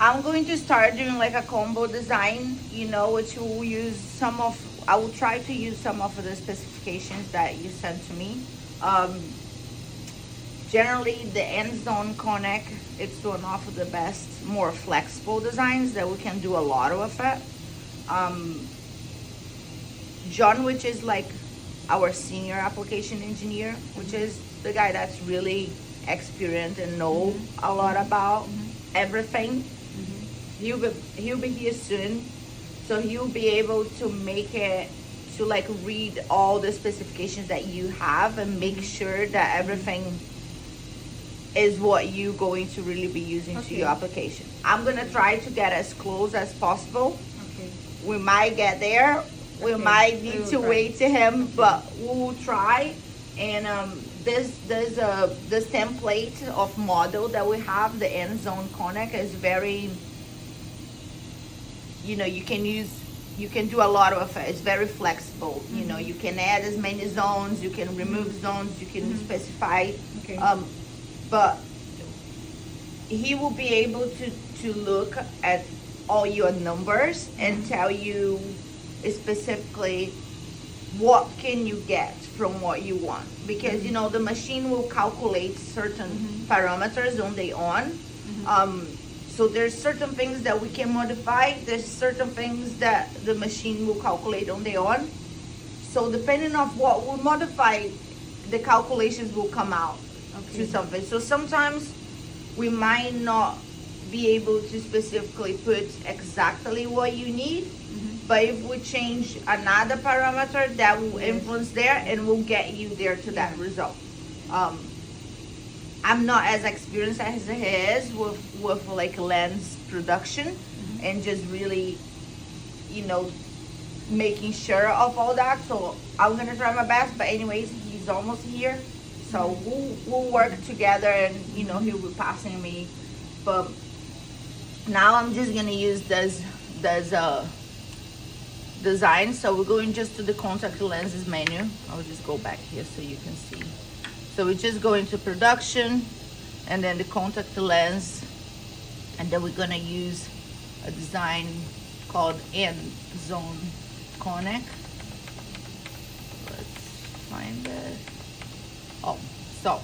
I'm going to start doing like a combo design, which will use I will try to use some of the specifications that you sent to me. Um, Generally, the end zone connect, it's one of the best, more flexible designs that we can do a lot with it. Um, John, which is like our senior application engineer, which is the guy that's really experienced and know a lot about everything. He'll be here soon, so he'll be able to make it to like read all the specifications that you have and make sure that everything is what you're going to really be using to your application. I'm gonna try to get as close as possible. Okay. We might get there. We Okay. might We need will to try. wait to him, but we'll try. And this template of model that we have, the end zone connect, is very, you can do a lot of it. It's very flexible. You can add as many zones, you can remove zones, you can specify. Okay. But he will be able to look at all your numbers and tell you specifically what can you get from what you want, because the machine will calculate certain parameters on their own. So there's certain things that we can modify, there's certain things that the machine will calculate on their own. So depending on what we modify, the calculations will come out to something. So sometimes we might not be able to specifically put exactly what you need, but if we change another parameter, that will influence there and will get you there to that result. I'm not as experienced as he is with like lens production and just really, making sure of all that. So I'm gonna try my best. But anyways, he's almost here, so we'll work together, and he'll be passing me. But now I'm just gonna use this design. So we're going just to the contact lenses menu. I'll just go back here so you can see. So we just go into production and then the contact lens, and then we're gonna use a design called end zone connect. Let's find it. Oh, so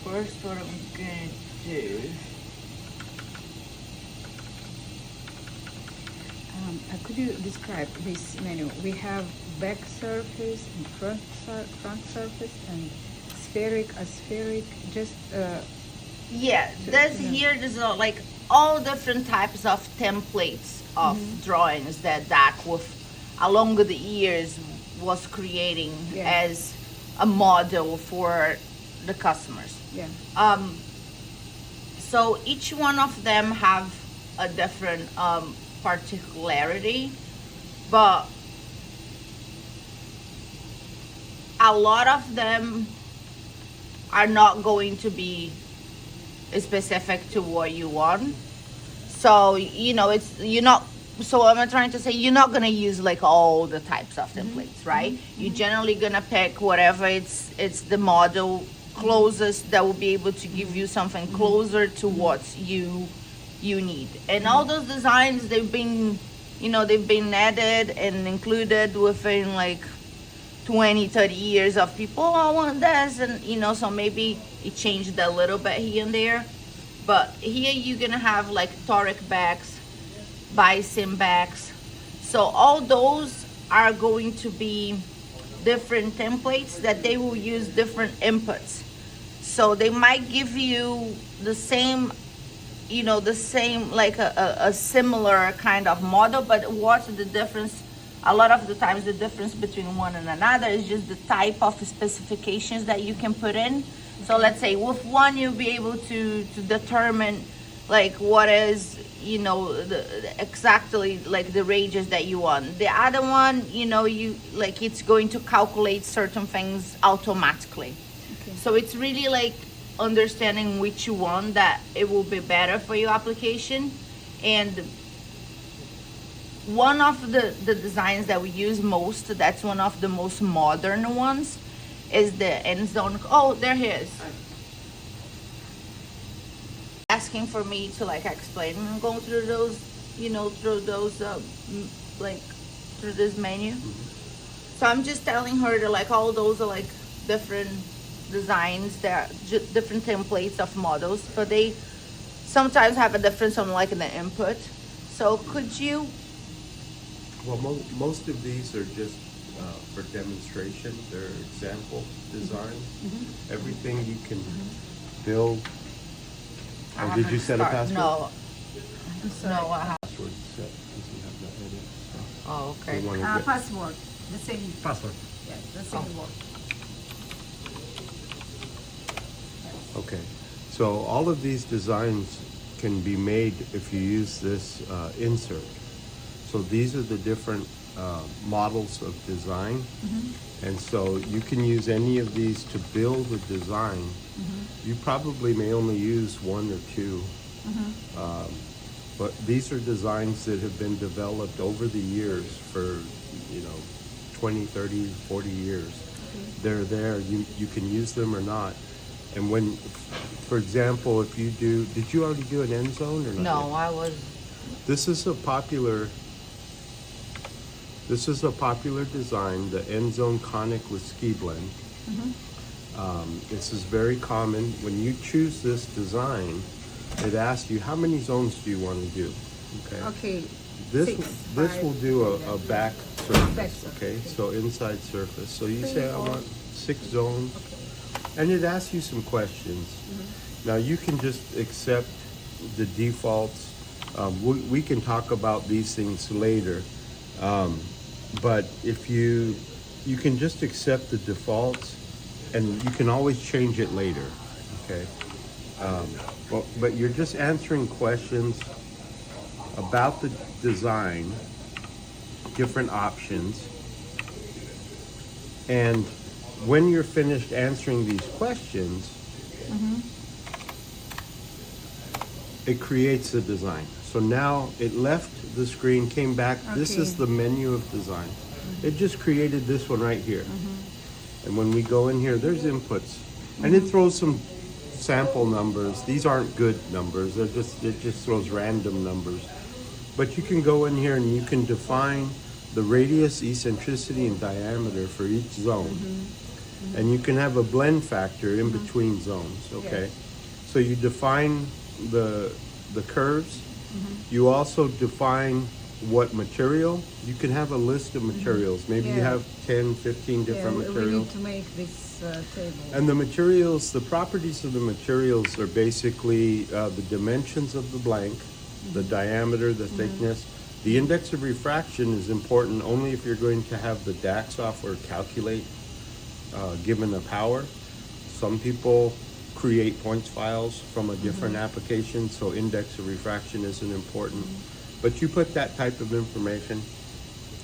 first what I'm gonna do, could you describe this menu? We have back surface and front surface and aspheric. Just yeah, this here is like all different types of templates of drawings that DAC with along the years was creating as a model for the customers. yeah. So each one of them have a different particularity, but a lot of them are not going to be specific to what you want. So it's you're not. So what I'm trying to say, you're not gonna use like all the types of templates, right? You're generally gonna pick whatever it's the model closest that will be able to give you something closer to what you need. And all those designs, they've been added and included within like 20-30 years of people. I want this, and so maybe it changed a little bit here and there. But here you're gonna have like toric backs, bicep backs. So all those are going to be different templates that they will use different inputs. So they might give you the same like a similar kind of model, but what's the difference? A lot of the times the difference between one and another is just the type of specifications that you can put in. So let's say with one you'll be able to determine like what is exactly like the ranges that you want. The other one, you like it's going to calculate certain things automatically. So it's really like understanding which you want that it will be better for your application. And one of the designs that we use most, that's one of the most modern ones, is the end zone. Oh, there he is. asking for me to like explain and go through those, through those, like through this menu. So I'm just telling her that like all those are like different designs, that different templates of models, but they sometimes have a difference on like in the input. So could you? Well, most of these are just for demonstration. They're example designs. Everything you can build. I Oh, did you haven't set a start- password? No, I'm sorry. no, I have. Password set, because you have that edit. So Oh, okay. we wanna get- Password, the same. Password. Yes, the same word. Okay, so all of these designs can be made if you use this insert. So these are the different models of design. And so you can use any of these to build a design. You probably may only use one or two. But these are designs that have been developed over the years for, 20, 30, 40 years. They're there, you can use them or not. And when, for example, if you did you already do an end zone or not? No, yet? I was. This is a popular design, the end zone conic with ski blend. This is very common. When you choose this design, it asks you how many zones do you want to do. Okay. This Six, this five, will do a yeah. back surface. Back surface, Okay, so inside surface. So you Three, say I four. want 6 zones, and it asks you some questions. Now you can just accept the defaults. We can talk about these things later. But if you can just accept the defaults, and you can always change it later, okay? But you're just answering questions about the design, different options, and when you're finished answering these questions, it creates the design. So now it left the screen, came back. This is Okay. the menu of design. It just created this one right here. And when we go in here, there's inputs. And it throws some sample numbers. These aren't good numbers. It just throws random numbers. But you can go in here and you can define the radius, eccentricity, and diameter for each zone. And you can have a blend factor in between zones, okay? So you define the curves. You also define what material. You can have a list of materials. Maybe you Yeah. have 10, 15 different We materials. need to make this table. And the materials, the properties of the materials are basically the dimensions of the blank, the diameter, the thickness. The index of refraction is important only if you're going to have the DAC software calculate given a power. Some people create points files from a different application, so index of refraction isn't important. But you put that type of information.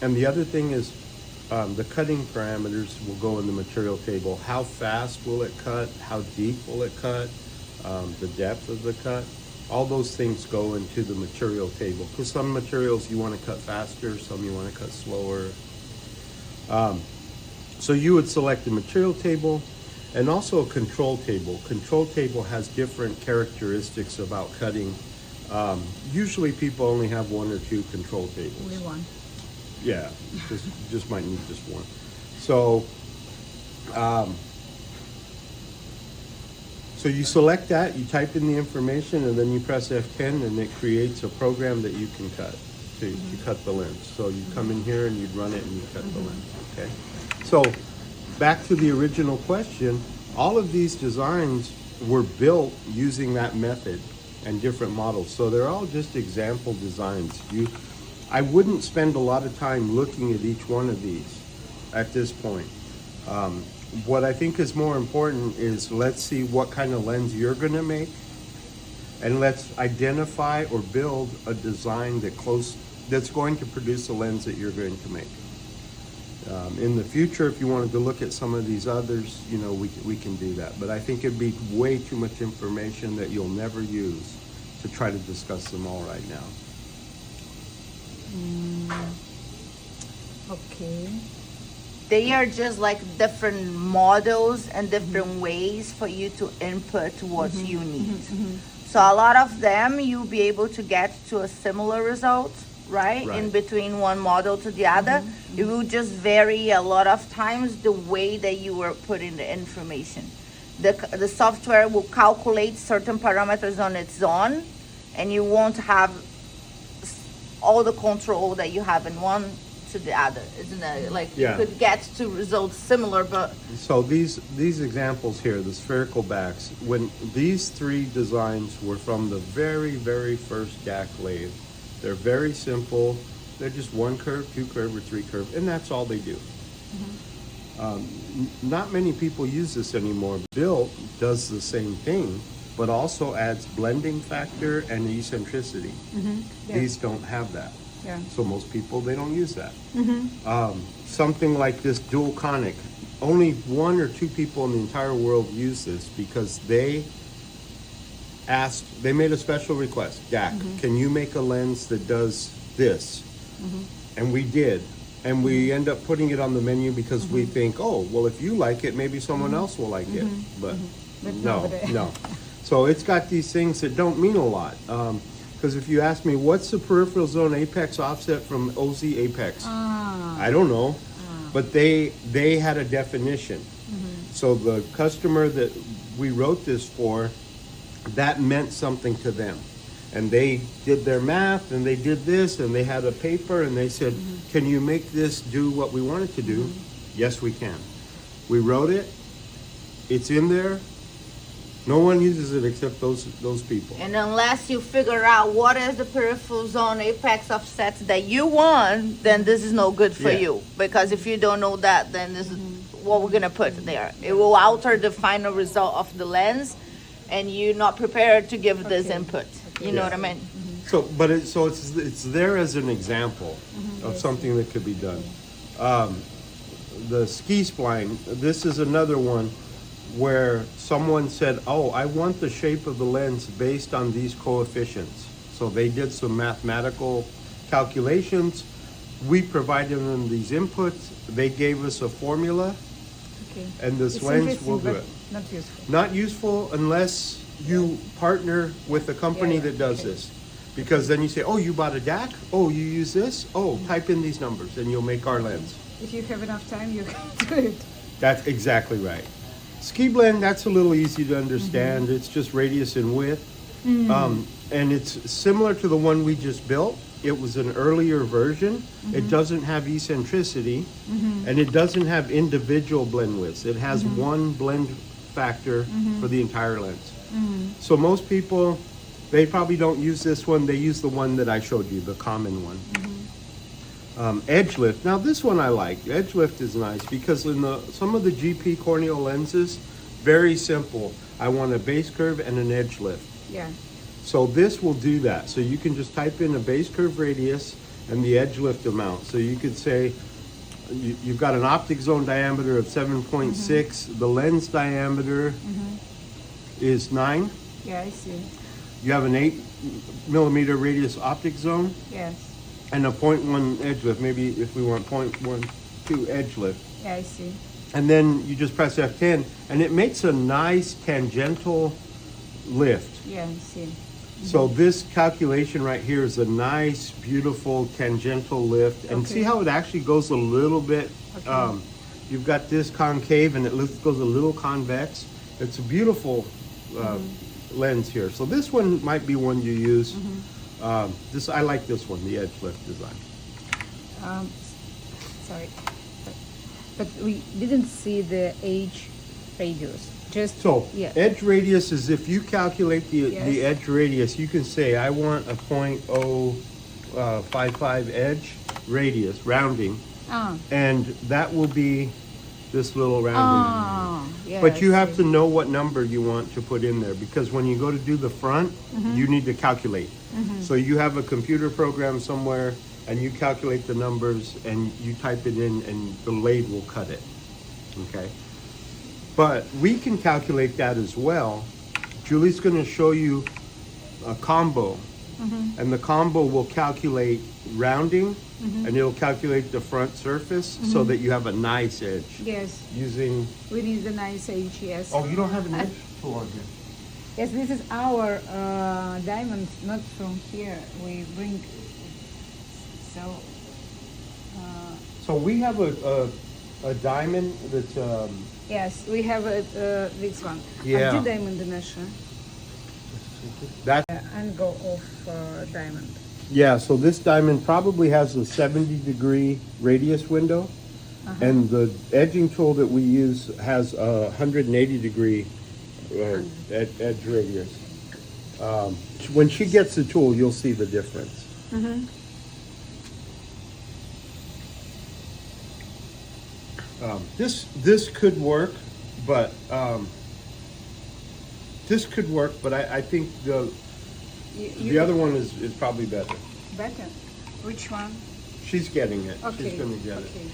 And the other thing is the cutting parameters will go in the material table. How fast will it cut? How deep will it cut? The depth of the cut. All those things go into the material table. Because some materials you want to cut faster, some you want to cut slower. So you would select the material table and also a control table. Control table has different characteristics about cutting. Usually people only have 1 or 2 control tables. Only one. Yeah, just might need just one. So, so you select that, you type in the information, and then you press F10, and it creates a program that you can cut to cut the lens. So you come in here and you'd run it and you cut the lens. Okay. So back to the original question, all of these designs were built using that method and different models. So they're all just example designs. I wouldn't spend a lot of time looking at each one of these at this point. What I think is more important is let's see what kind of lens you're gonna make, and let's identify or build a design that's going to produce a lens that you're going to make. In the future, if you wanted to look at some of these others, we can do that. But I think it'd be way too much information that you'll never use to try to discuss them all right now. Okay. they are just like different models and different ways for you to input what you need. So a lot of them you'll be able to get to a similar result, right? Right. In between one model to the other. It will just vary a lot of times the way that you were putting the information. The software will calculate certain parameters on its own, and you won't have all the control that you have in one to the other, isn't it? Like Yeah. you could get to results similar, but So these examples here, the spherical backs, when these three designs were from the very, very first DAC lathe, they're very simple. They're just one curve, two curve, or three curve, and that's all they do. Not many people use this anymore. Built does the same thing, but also adds blending factor and eccentricity. Yeah. These don't have that. Yeah. So most people, they don't use that. Something like this dual conic, only one or two people in the entire world use this because they made a special request. DAC, can you make a lens that does this? And we did. And we end up putting it on the menu because we think, oh, well, if you like it, maybe someone else will like it. But But no, nobody- no. So it's got these things that don't mean a lot. Because if you ask me, what's the peripheral zone apex offset from OZ apex? I don't know. But they had a definition. So the customer that we wrote this for, that meant something to them. And they did their math and they did this and they had a paper and they said, can you make this do what we want it to do? Yes, we can. We wrote it. It's in there. No one uses it except those people. and unless you figure out what is the peripheral zone apex offset that you want, then this is no good for Yeah. you. Because if you don't know that, then this is what we're gonna put there. It will alter the final result of the lens, and you're not prepared to give this input. You know Yeah. what I mean? So, but it's there as an example of something that could be done. The ski spline. This is another one where someone said, "Oh, I want the shape of the lens based on these coefficients." So they did some mathematical calculations. We provided them these inputs. They gave us a formula, Okay. and this It's lens interesting, will do but it. not useful. Not useful unless you partner with a company Yeah, that does okay. this. Because then you say, oh, you bought a DAC? Oh, you use this? Oh, type in these numbers and you'll make our lens. If you have enough time, you can do it. That's exactly right. Ski blend, that's a little easy to understand. It's just radius and width. And it's similar to the one we just built. It was an earlier version. It doesn't have eccentricity and it doesn't have individual blend widths. It has one blend factor for the entire lens. So most people, they probably don't use this one. They use the one that I showed you, the common one. Edge lift. Now this one I like. Edge lift is nice because in some of the GP corneal lenses, very simple. I want a base curve and an edge lift. Yeah. So this will do that. So you can just type in a base curve radius and the edge lift amount. So you could say you've got an optic zone diameter of 7.6. The lens diameter is 9. Yeah, I see. You have an 8 millimeter radius optic zone Yes. and a 0.1 edge lift. Maybe if we want 0.12 edge lift. Yeah, I see. And then you just press F10 and it makes a nice tangential lift. Yeah, I see. So this calculation right here is a nice, beautiful tangential lift. And see Okay. how it actually goes a little bit, Okay. you've got this concave and it goes a little convex. It's a beautiful lens here. So this one might be one you use. I like this one, the edge lift design. Sorry. But we didn't see the age radius. Just So yeah. edge radius is if you calculate the Yes. edge radius, you can say I want a 0.055 edge radius rounding, Ah. and that will be this little rounding. Ah. Yeah. But you I have see. to know what number you want to put in there because when you go to do the front, you need to calculate. So you have a computer program somewhere and you calculate the numbers and you type it in and the lathe will cut it. Okay? But we can calculate that as well. Julie's going to show you a combo and the combo will calculate rounding, and it'll calculate the front surface so that you have a nice edge Yes, using. we need the nice edge, yes. Oh, you don't have an edge tool on here. Yes, this is our diamond, not from here. We bring, so, So we have a diamond that's yes, we have this one. Yeah. А где diamond наша? that. Angle of diamond. Yeah, so this diamond probably has a 70-degree radius window, and the edging tool that we use has a 180-degree edge radius. When she gets the tool, you'll see the difference. This could work, but I think the other one is probably better. Better? Which one? She's getting it. Окей, She's gonna get it. окей.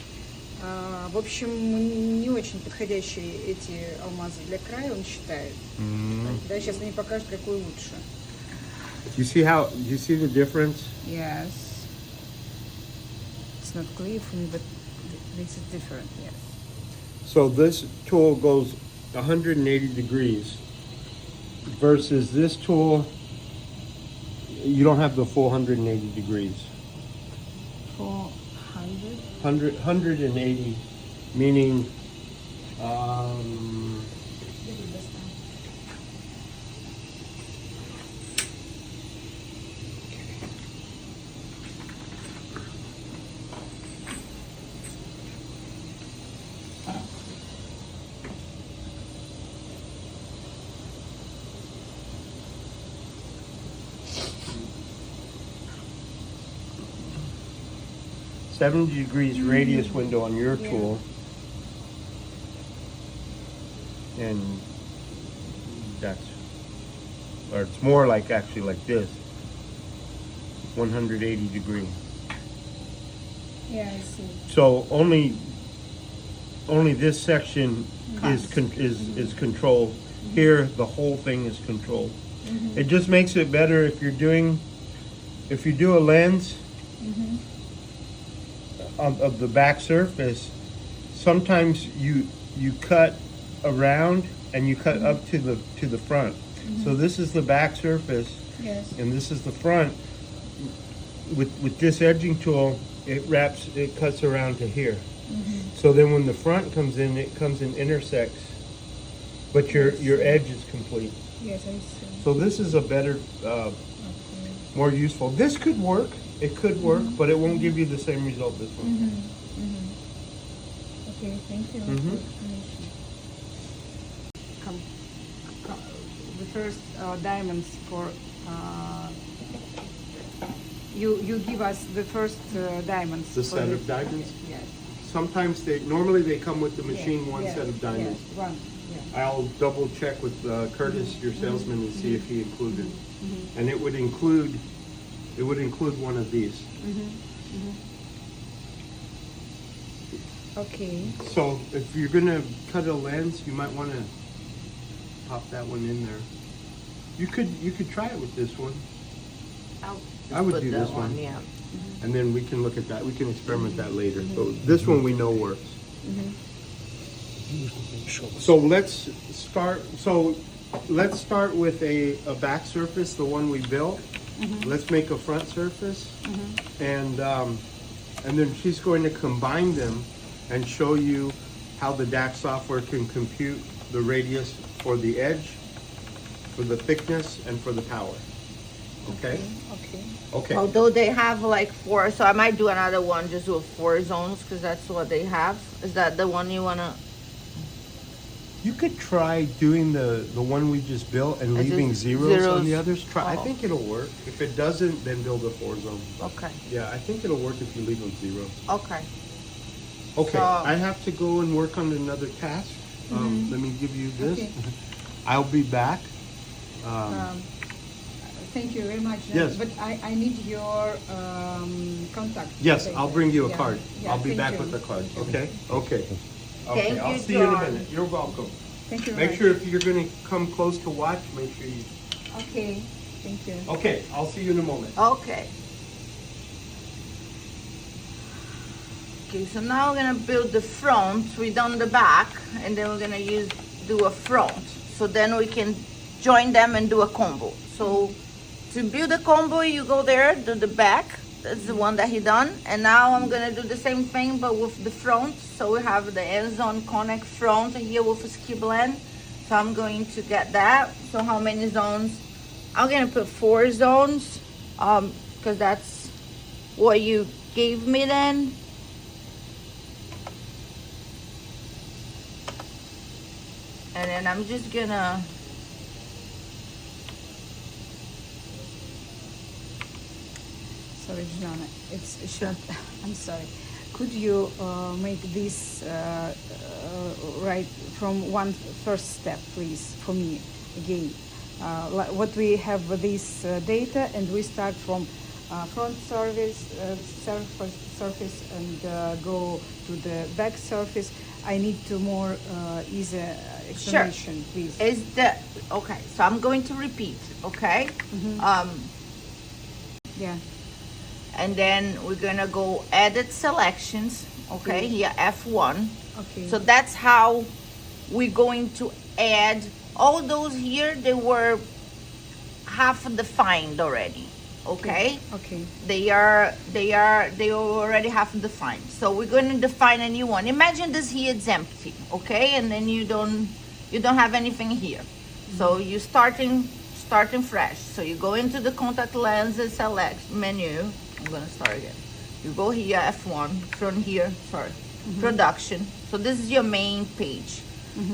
В общем, не очень подходящие эти алмазы для края, он считает. Да, сейчас они покажут, какой лучше. You see the difference? Yes. It's not clear for me, but this is different, yes. So this tool goes 180 degrees versus this tool, you don't have the full 180 degrees. 400? 180, meaning, $70 degrees radius window on your Yeah. tool. And it's more like actually like this, 180 degree. Yeah, I see. So only this section is controlled. Here, the whole thing is controlled. It just makes it better if you do a lens of the back surface. Sometimes you cut around and you cut up to the front. So this is the back surface, Yes. and this is the front. With this edging tool, it cuts around to here. So then when the front comes in, it comes and intersects, but your edge is complete. Yes, I see. So this is a better, Okay. more useful. This could work. It could work, but it won't give you the same result this one. Okay, thank you. Mhm. for explanation. The first diamonds for you give us the first diamonds. The for set of diamonds? Yes. Sometimes normally they come with the machine, one Yes, set of diamonds. Yes, one. Yeah. I'll double check with Curtis, your salesman, and see if he included. And it would include one of these. Okay. So if you're gonna cut a lens, you might want to pop that one in there. You could try it with this one, I would Put do that this one. yeah. and then we can look at that. We can experiment that later. So this one we know works. So let's start. Let's start with a back surface, the one we built. Let's make a front surface, and then she's going to combine them and show you how the DAX software can compute the radius for the edge, for the thickness, and for the power. Okay? Okay. Okay. Although they have like 4, so I might do another one just with 4 zones because that's what they have. Is that the one you wanna? You could try doing the one we just built and I just- leaving zeros on the zeros. others. Try. I Oh. think it'll work. If it doesn't, then build a 4 zone. Okay. Yeah, I think it'll work if you leave them zeros. Okay. Okay, So- I have to go and work on another task. Let me give you this. Okay. I'll be back. Thank you very much. Yes. But I need your contact. Yes, details. I'll bring you a Yeah. card. Yeah, I'll be thank back you. with the card. Thank you. Okay? Okay. Thank I'll you, see you in a John. minute. You're welcome. Thank you very Make much. sure if you're going to come close to watch, make sure you. Okay. Thank you. Okay, I'll see you in a moment. Okay. Okay, so now we're gonna build the front. We done the back, and then we're gonna do a front. So then we can join them and do a combo. So to build a combo, you go there, do the back. That's the one that he done. And now I'm gonna do the same thing, but with the front. So we have the Amazon Connect front here with a ski blend. So I'm going to get that. So how many zones? I'm gonna put 4 zones, because that's what you gave me then. And then I'm just gonna Sorry, Joanna. It's not. I'm sorry. Could you make this right from one first step, please, for me again? What we have this data, and we start from front surface and go to the back surface. I need to more easy explanation, please. Okay, so I'm going to repeat, okay? Yeah. And then we're gonna go edit selections, okay? Here, F1. Okay. So that's how we're going to add all those here. They were half defined already, okay? Okay. They are already half defined. So we're going to define a new one. Imagine this here is empty, okay? And then you don't have anything here. So you starting fresh. So you go into the contact lenses select menu. I'm gonna start again. You go here, F1, from here, production. So this is your main page.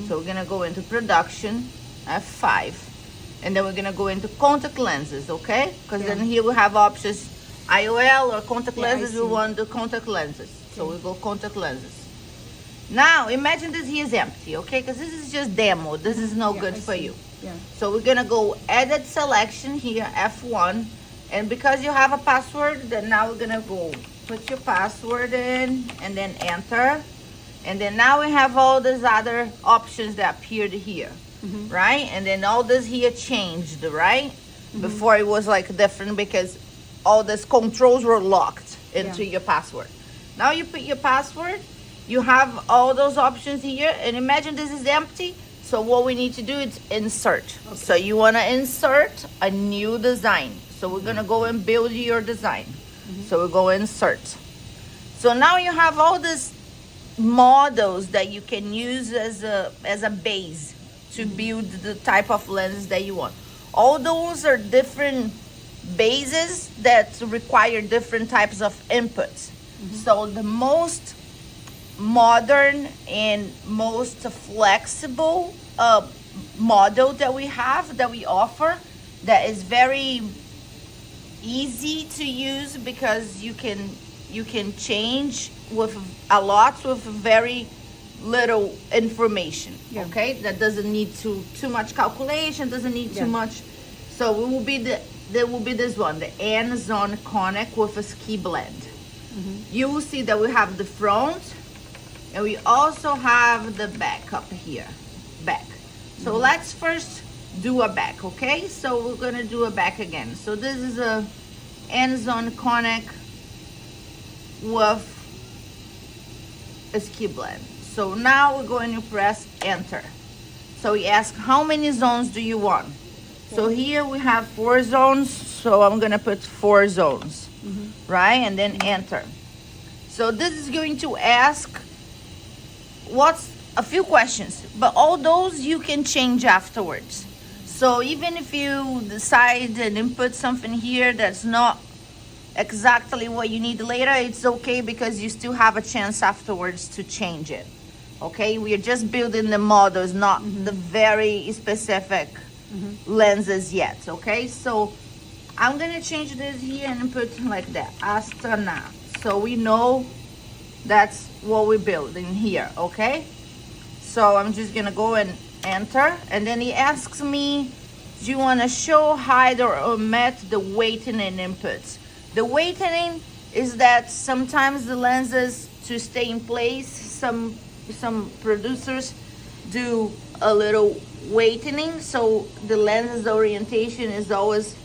So we're gonna go into production, F5. And then we're gonna go into contact lenses, okay? Because then here we have options, IOL or contact lenses. We want the contact lenses. So we go contact lenses. Now, imagine this here is empty, okay? Because this is just demo. This is no good for you. Yeah. So we're gonna go edit selection here, F1. And because you have a password, then now we're gonna go put your password in and then enter. And then now we have all these other options that appeared here, right? And then all this here changed, right? Before it was like different because all these controls were locked into your password. Now you put your password, you have all those options here, and imagine this is empty. So what we need to do is insert. Okay. So you wanna insert a new design. So we're gonna go and build your design. So we go insert. So now you have all these models that you can use as a base to build the type of lenses that you want. All those are different bases that require different types of inputs. So the most modern and most flexible model that we have, that we offer, that is very easy to use because you can change with a lot with very little information. Okay, that doesn't need too much calculation, doesn't need too much. So there will be this one, the Amazon Connect with a ski blend. You will see that we have the front and we also have the back up here, back. So let's first do a back, okay? So we're gonna do a back again. So this is a Amazon Connect with a ski blend. So now we're going to press enter. So we ask how many zones do you want? So here we have 4 zones, so I'm gonna put 4 zones, right? And then enter. So this is going to ask a few questions, but all those you can change afterwards. So even if you decide and input something here that's not exactly what you need later, it's okay because you still have a chance afterwards to change it. Okay, we are just building the models, not the very specific lenses yet. Okay, so I'm gonna change this here and put like that, Astana. So we know that's what we build in here. Okay, so I'm just gonna go and enter, and then he asks me, do you want to show, hide, or omit the weighting and inputs? The weighting is that sometimes the lenses, to stay in place, some producers do a little weighting, so the lens's orientation is always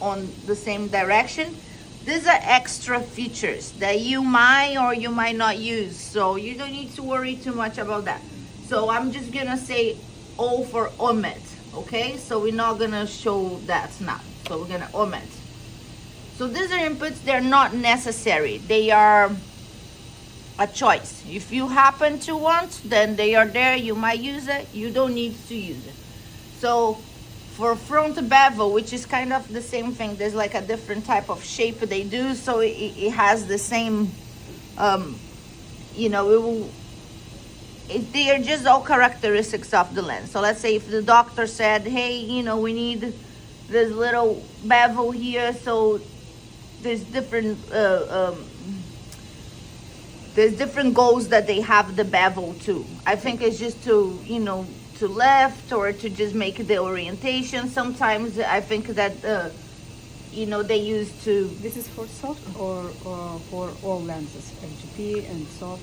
on the same direction. These are extra features that you might or you might not use, so you don't need to worry too much about that. So I'm just gonna say O for omit, okay? So we're not gonna show that now, so we're gonna omit. So these are inputs, they're not necessary. They are a choice. If you happen to want, then they are there, you might use it, you don't need to use it. So for front bevel, which is kind of the same thing, there's like a different type of shape they do, so it has the same, you know, they are just all characteristics of the lens. So let's say if the doctor said, hey, you know, we need this little bevel here, so there's different goals that they have the bevel to. I think it's just to, you know, to left or to just make the orientation. Sometimes I think that you know, they use to. This is for soft or for all lenses, FGP and soft?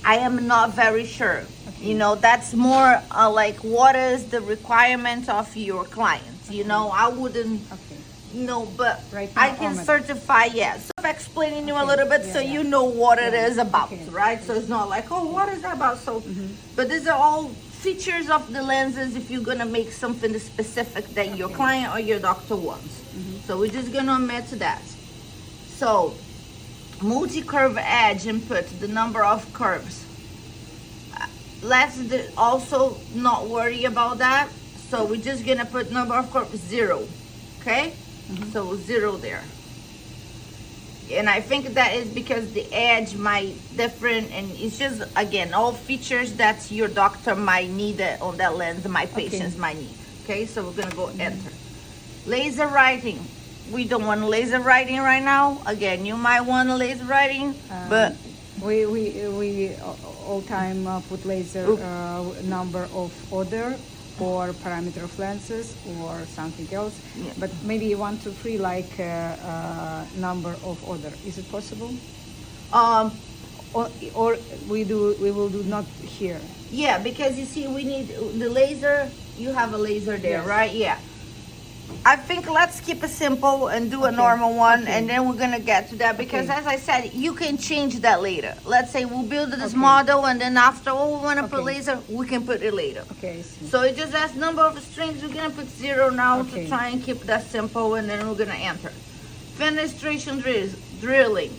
I am not very sure. Okay. You know, that's more like what is the requirement of your client. You know, I wouldn't. Okay. No, but Right now, I can omit. certify, yes. I'm explaining you a Okay, little bit so yeah. you know what it Yeah, is about, okay. right? So it's not like, oh, what is that about? So, Mm-hmm. but these are all features of the lenses if you're gonna make something specific that your Okay. client or your doctor wants. So we're just gonna omit that. So, multi-curve edge input, the number of curves. Let's also not worry about that. So we're just gonna put number of curves 0, okay? So 0 there. And I think that is because the edge might different, and it's just, again, all features that your doctor might need it on that lens, my patients might need. Okay, so we're gonna go enter. Laser writing. We don't want laser writing right now. Again, you might want a laser writing, but We all time put laser number of order or parameter of lenses or something else. Yeah. But maybe 1, 2, 3 like number of order. Is it possible? Or we will do not here. yeah, because you see, we need the laser. You have a laser there, Yes. right? Yeah. I think let's keep it simple and do a Okay, normal one, okay. and then we're gonna get to that because, Okay. as I said, you can change that later. Let's say we'll build this Okay. model, and then after, oh, we wanna put Okay. laser, we can put it later. Okay. I see. So it just has number of strings. We're gonna put 0 now Okay. to try and keep that simple, and then we're gonna enter. Fenestration drilling.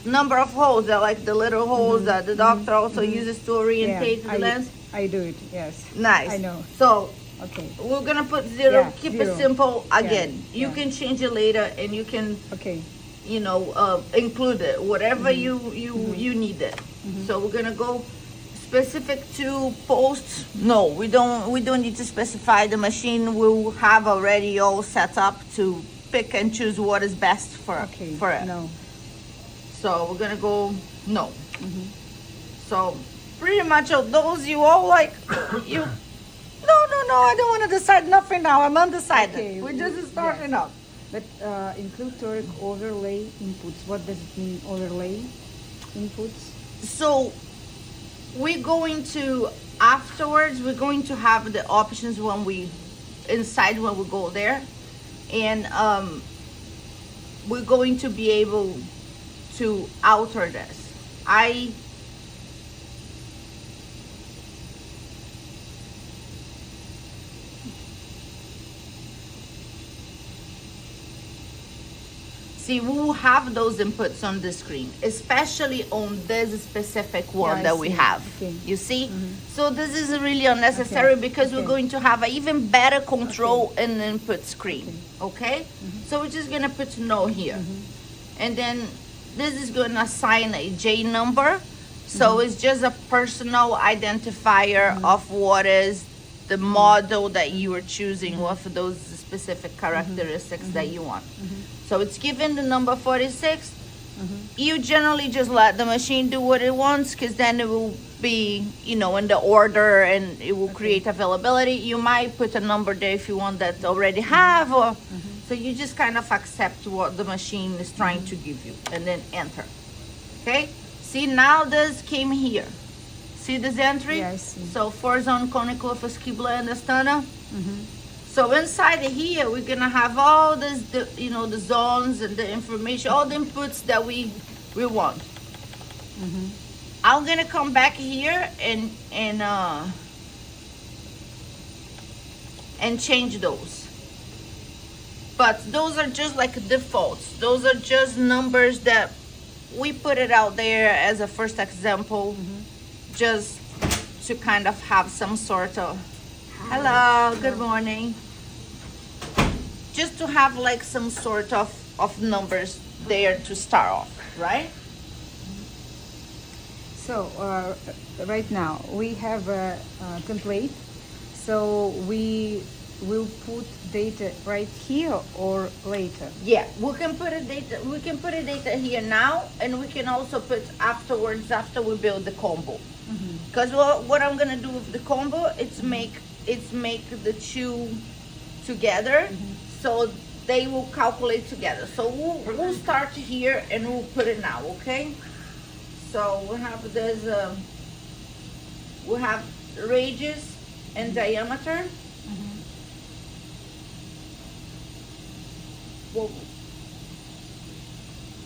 Number of holes, that like the little holes that the doctor also uses to orientate the lens. I do it. Yes. Nice. I know. So Okay. we're gonna put 0. Yeah, Keep 0. it simple. Again, you yeah. can change it later, and you can, Okay. you know, include it whatever you need it. So we're gonna go specific to post. No, we don't need to specify. The machine will have already all set up to pick and choose what is best for Okay. for it. No. So we're gonna go no. So pretty much of those you all like you. No, I don't want to decide nothing now. I'm undecided. Okay, We're just starting up. But include toric overlay inputs. What does it mean, overlay inputs? So we're going to, afterwards, we're going to have the options when we go there, and we're going to be able to alter this. See, we will have those inputs on the screen, especially on this specific one Yeah, I that we see. have. Okay. You see? So this is really unnecessary Okay. because we're Okay. going to have an even better control in the input screen. Okay? So we're just gonna put no here. And then this is gonna assign a J number. So it's just a personal identifier of what is the model that you are choosing with those specific characteristics that you want. So it's given the number 46. You generally just let the machine do what it wants, because then it will be, you know, in the order, and it will create availability. You might put a number there if you want that already have, or so you just kind of accept what the machine is trying to give you, and then enter. Okay? See, now this came here. See this entry? Yeah, I see. So 4 zone conical for Skibla and Astana. So inside here, we're gonna have all this, you know, the zones and the information, all the inputs that we want. I'm gonna come back here and change those. But those are just like defaults. Those are just numbers that we put it out there as a first example, just to kind of have some sort of, hello, good morning. Just to have like some sort of numbers there to start off, right? So right now we have a template. So we will put data right here or later. Yeah, we can put a data. We can put a data here now, and we can also put afterwards after we build the combo. Because what I'm gonna do with the combo, it's make the two together, so they will calculate together. So we'll start here and we'll put it now, okay? So we have this. We have radius and diameter. Well,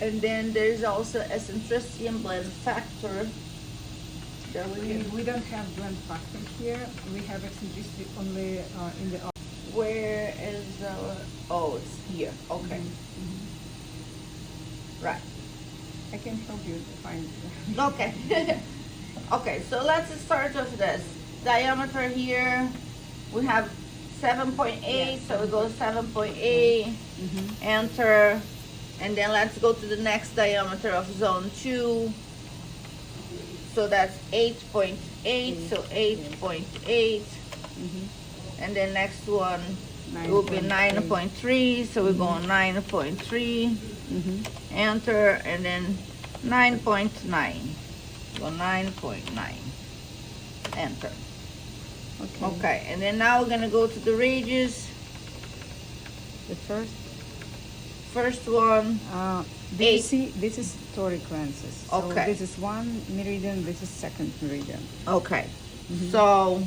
and then there's also eccentricity and blend factor. That We don't have blend factor here. We have eccentricity only in the. Where is our? Oh, it's here. Okay. Right. I can help you to find. Okay. Okay. So let's start with this diameter here. We have 7.8, so we go 7.8. Enter, and then let's go to the next diameter of zone 2. So that's 8.8. So 8.8. And then next one will be 9.3. So we go on 9.3. Enter, and then 9.9. Go 9.9. Enter. Okay, and then now we're gonna go to the radius. The First one. Do you 8. see? This is toric lenses. So Okay. this is one meridian. This is second meridian. Okay. So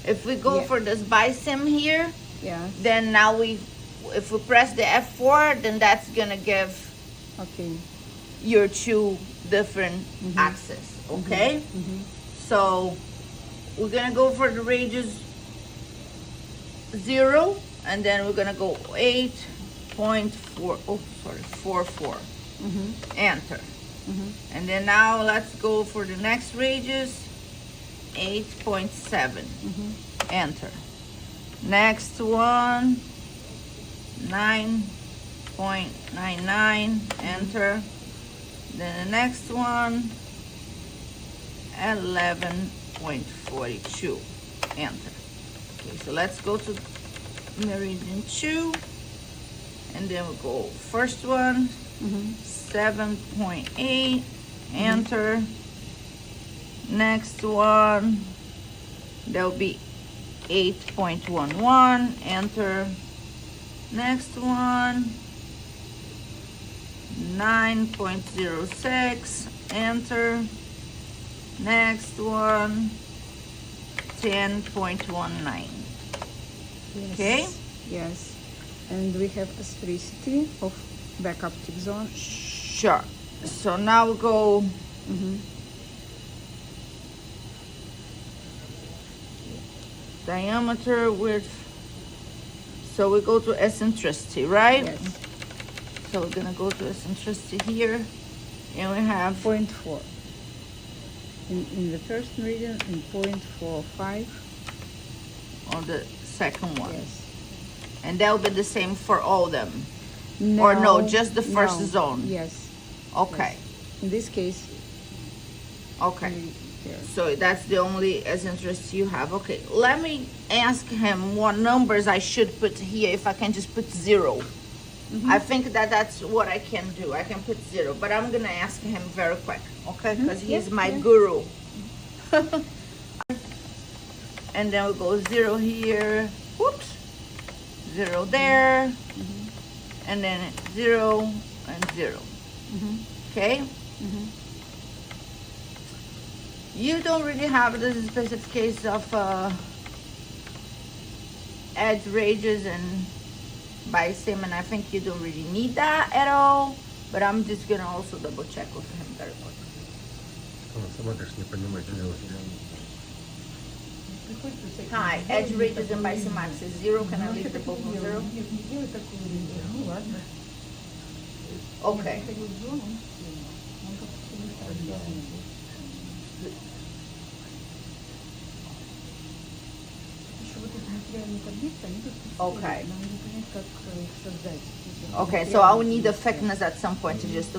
if we go Yeah. for this bisim here, Yes. then now if we press the F4, then that's gonna give Okay. your two different axes. Okay. So we're gonna go for the radius 0, and then we're gonna go 8.4. Oh, sorry, 44. Enter. And then now let's go for the next radius, 8.7. Enter. Next one, 9.99. Enter. Then the next one, 11.42. Enter. Okay, so let's go to meridian 2, and then we'll go first one, 7.8. Enter. Next one, there'll be 8.11. Enter. Next one, 9.06. Enter. Next one, 10.19. Yes. Okay. Yes. And we have asphericity of back optic zone. Sure. So now we go. Diameter, width. So we go to eccentricity, right? Yes. So we're gonna go to eccentricity here, and we have 0.4. In the first meridian and 0.45. on the second one, Yes. and that will be the same for all of them. Or no, just the first no. zone. Yes. Okay. In this case, Okay. here. So that's the only eccentricity you have. Okay. Let me ask him what numbers I should put here. If I can just put 0. I think that's what I can do. I can put 0, but I'm gonna ask him very quick, okay? Because he's Yeah, my yeah. guru. And then we'll go 0 here. Whoops. 0 there. And then 0 and 0. Okay? You don't really have this specific case of edge ranges and bisim, and I think you don't really need that at all. But I'm just gonna also double check with him very quick. Смотришь, не понимаешь, что делаешь. Hi, edge ranges and bisim max is 0. Can I leave the both on 0? Ну ладно. Okay. Еще вот эти материальные таблицы, они тут Okay. нам не понять, как их создать. Okay, so I will need the thickness at some point to just to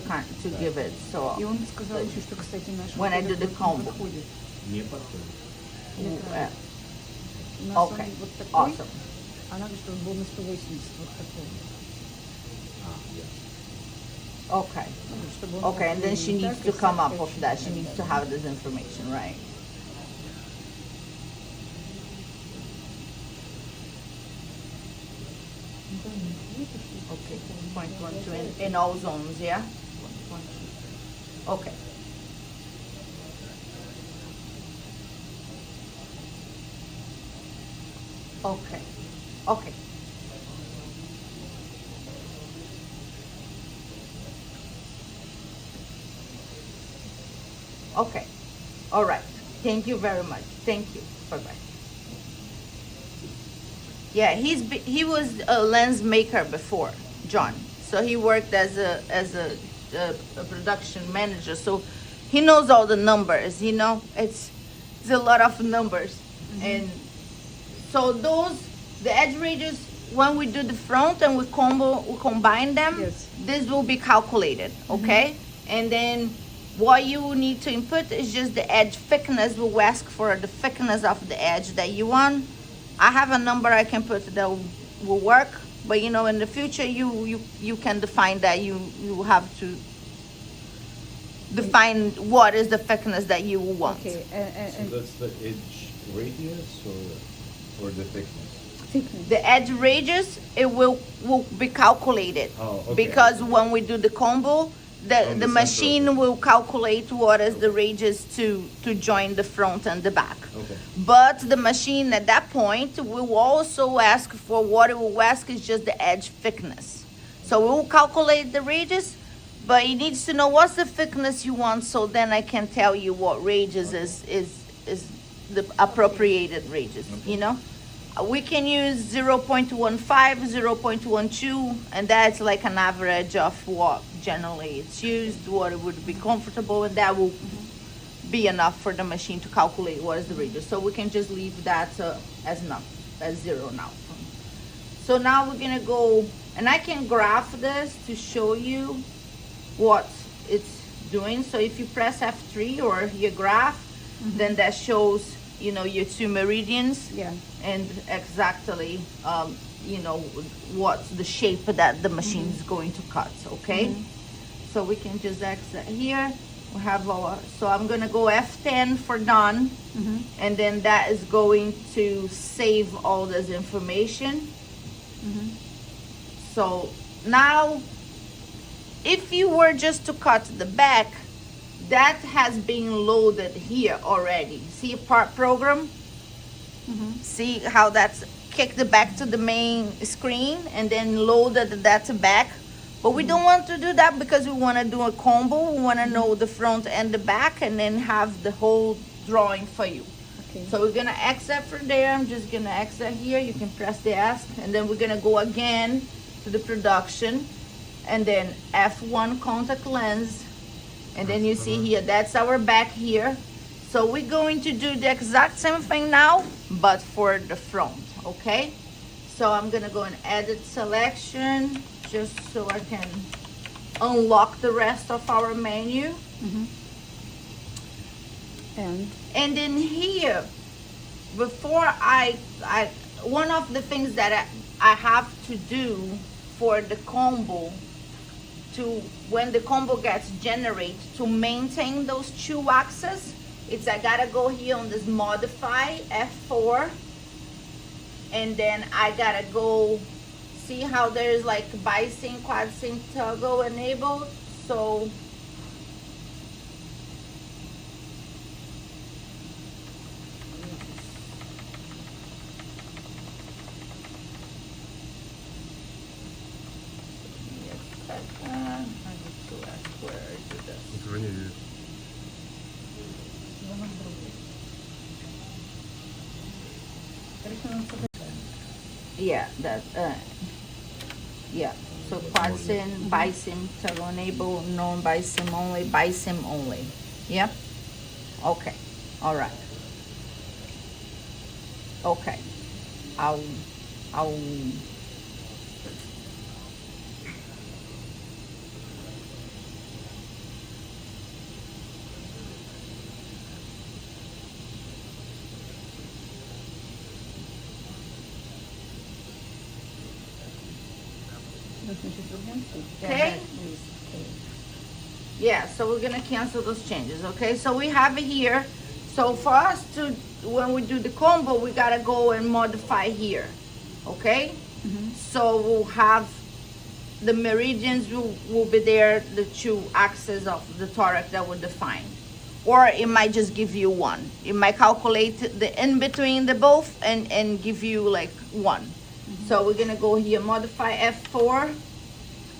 give it. So И он сказал еще, что, кстати, наш When I do the combo. подходит. Не подходит. У нас Okay, он вот такой, awesome. а надо, чтобы он был на 180, вот такой. Okay. Чтобы он Okay, and then был she не needs так, to и come up всякое. with that. She needs to have this information, right? Okay, 0.12 in all zones, yeah? 1.2. Okay. Okay, okay. Okay, all right. Thank you very much. Thank you. Bye-bye. Yeah, he was a lens maker before, John. So he worked as a production manager. So he knows all the numbers. You know, it's a lot of numbers, and so the edge ranges when we do the front and we combine them. Yes. This will be calculated, okay? And then what you need to input is just the edge thickness. We'll ask for the thickness of the edge that you want. I have a number I can put that will work, but you know, in the future, you can define that. You have to define what is the thickness that you want. Okay, So and that's the edge radius or the thickness? thickness. The edge radius it will be calculated Oh, okay. because when we do the combo, On the the machine center. will calculate what is the radius to join the front and the back. Okay. But the machine at that point will also ask for what it will ask is just the edge thickness. So we will calculate the radius, but it needs to know what's the thickness you want, so then I can tell you what radius is the appropriated radius, you know? We can use 0.15, 0.12, and that's like an average of what generally it's used, what it would be comfortable, and that will be enough for the machine to calculate what is the radius. So we can just leave that as 0 now. So now we're gonna go, and I can graph this to show you what it's doing. So if you press F3 or your graph, then that shows, you know, your two meridians Yeah. and exactly, you know, what's the shape that the machine is going to cut, okay? So we can just exit here. We have our, so I'm gonna go F10 for done, and then that is going to save all this information. So now, if you were just to cut the back, that has been loaded here already. See part program? See how that's kicked it back to the main screen and then loaded that back. But we don't want to do that because we want to do a combo. We want to know the front and the back and then have the whole drawing for you. Okay. So we're gonna exit from there. I'm just gonna exit here. You can press the S, and then we're gonna go again to the production, and then F1 contact lens, and then you see here that's our back here. So we're going to do the exact same thing now, but for the front. Okay. So I'm gonna go and edit selection just so I can unlock the rest of our menu. And in here, before one of the things that I have to do for the combo, to when the combo gets generated, to maintain those two axes, it's I gotta go here on this modify F4, and then I gotta go see how there's like bisync, quad sync toggle enabled. So second. I need to ask where I do this. Yeah, that, yeah. So quad sim, bi-sim, toggle enable, non-bi-sim only, bi-sim only. Yep. Okay. All right. Okay. I'll. Okay. Yeah, so we're gonna cancel those changes, okay? So we have it here. So for us to, when we do the combo, we gotta go and modify here, okay? So we'll have the meridians will be there, the two axes of the toric that we define. Or it might just give you one. It might calculate the in between the both and give you like one. So we're gonna go here, modify F4,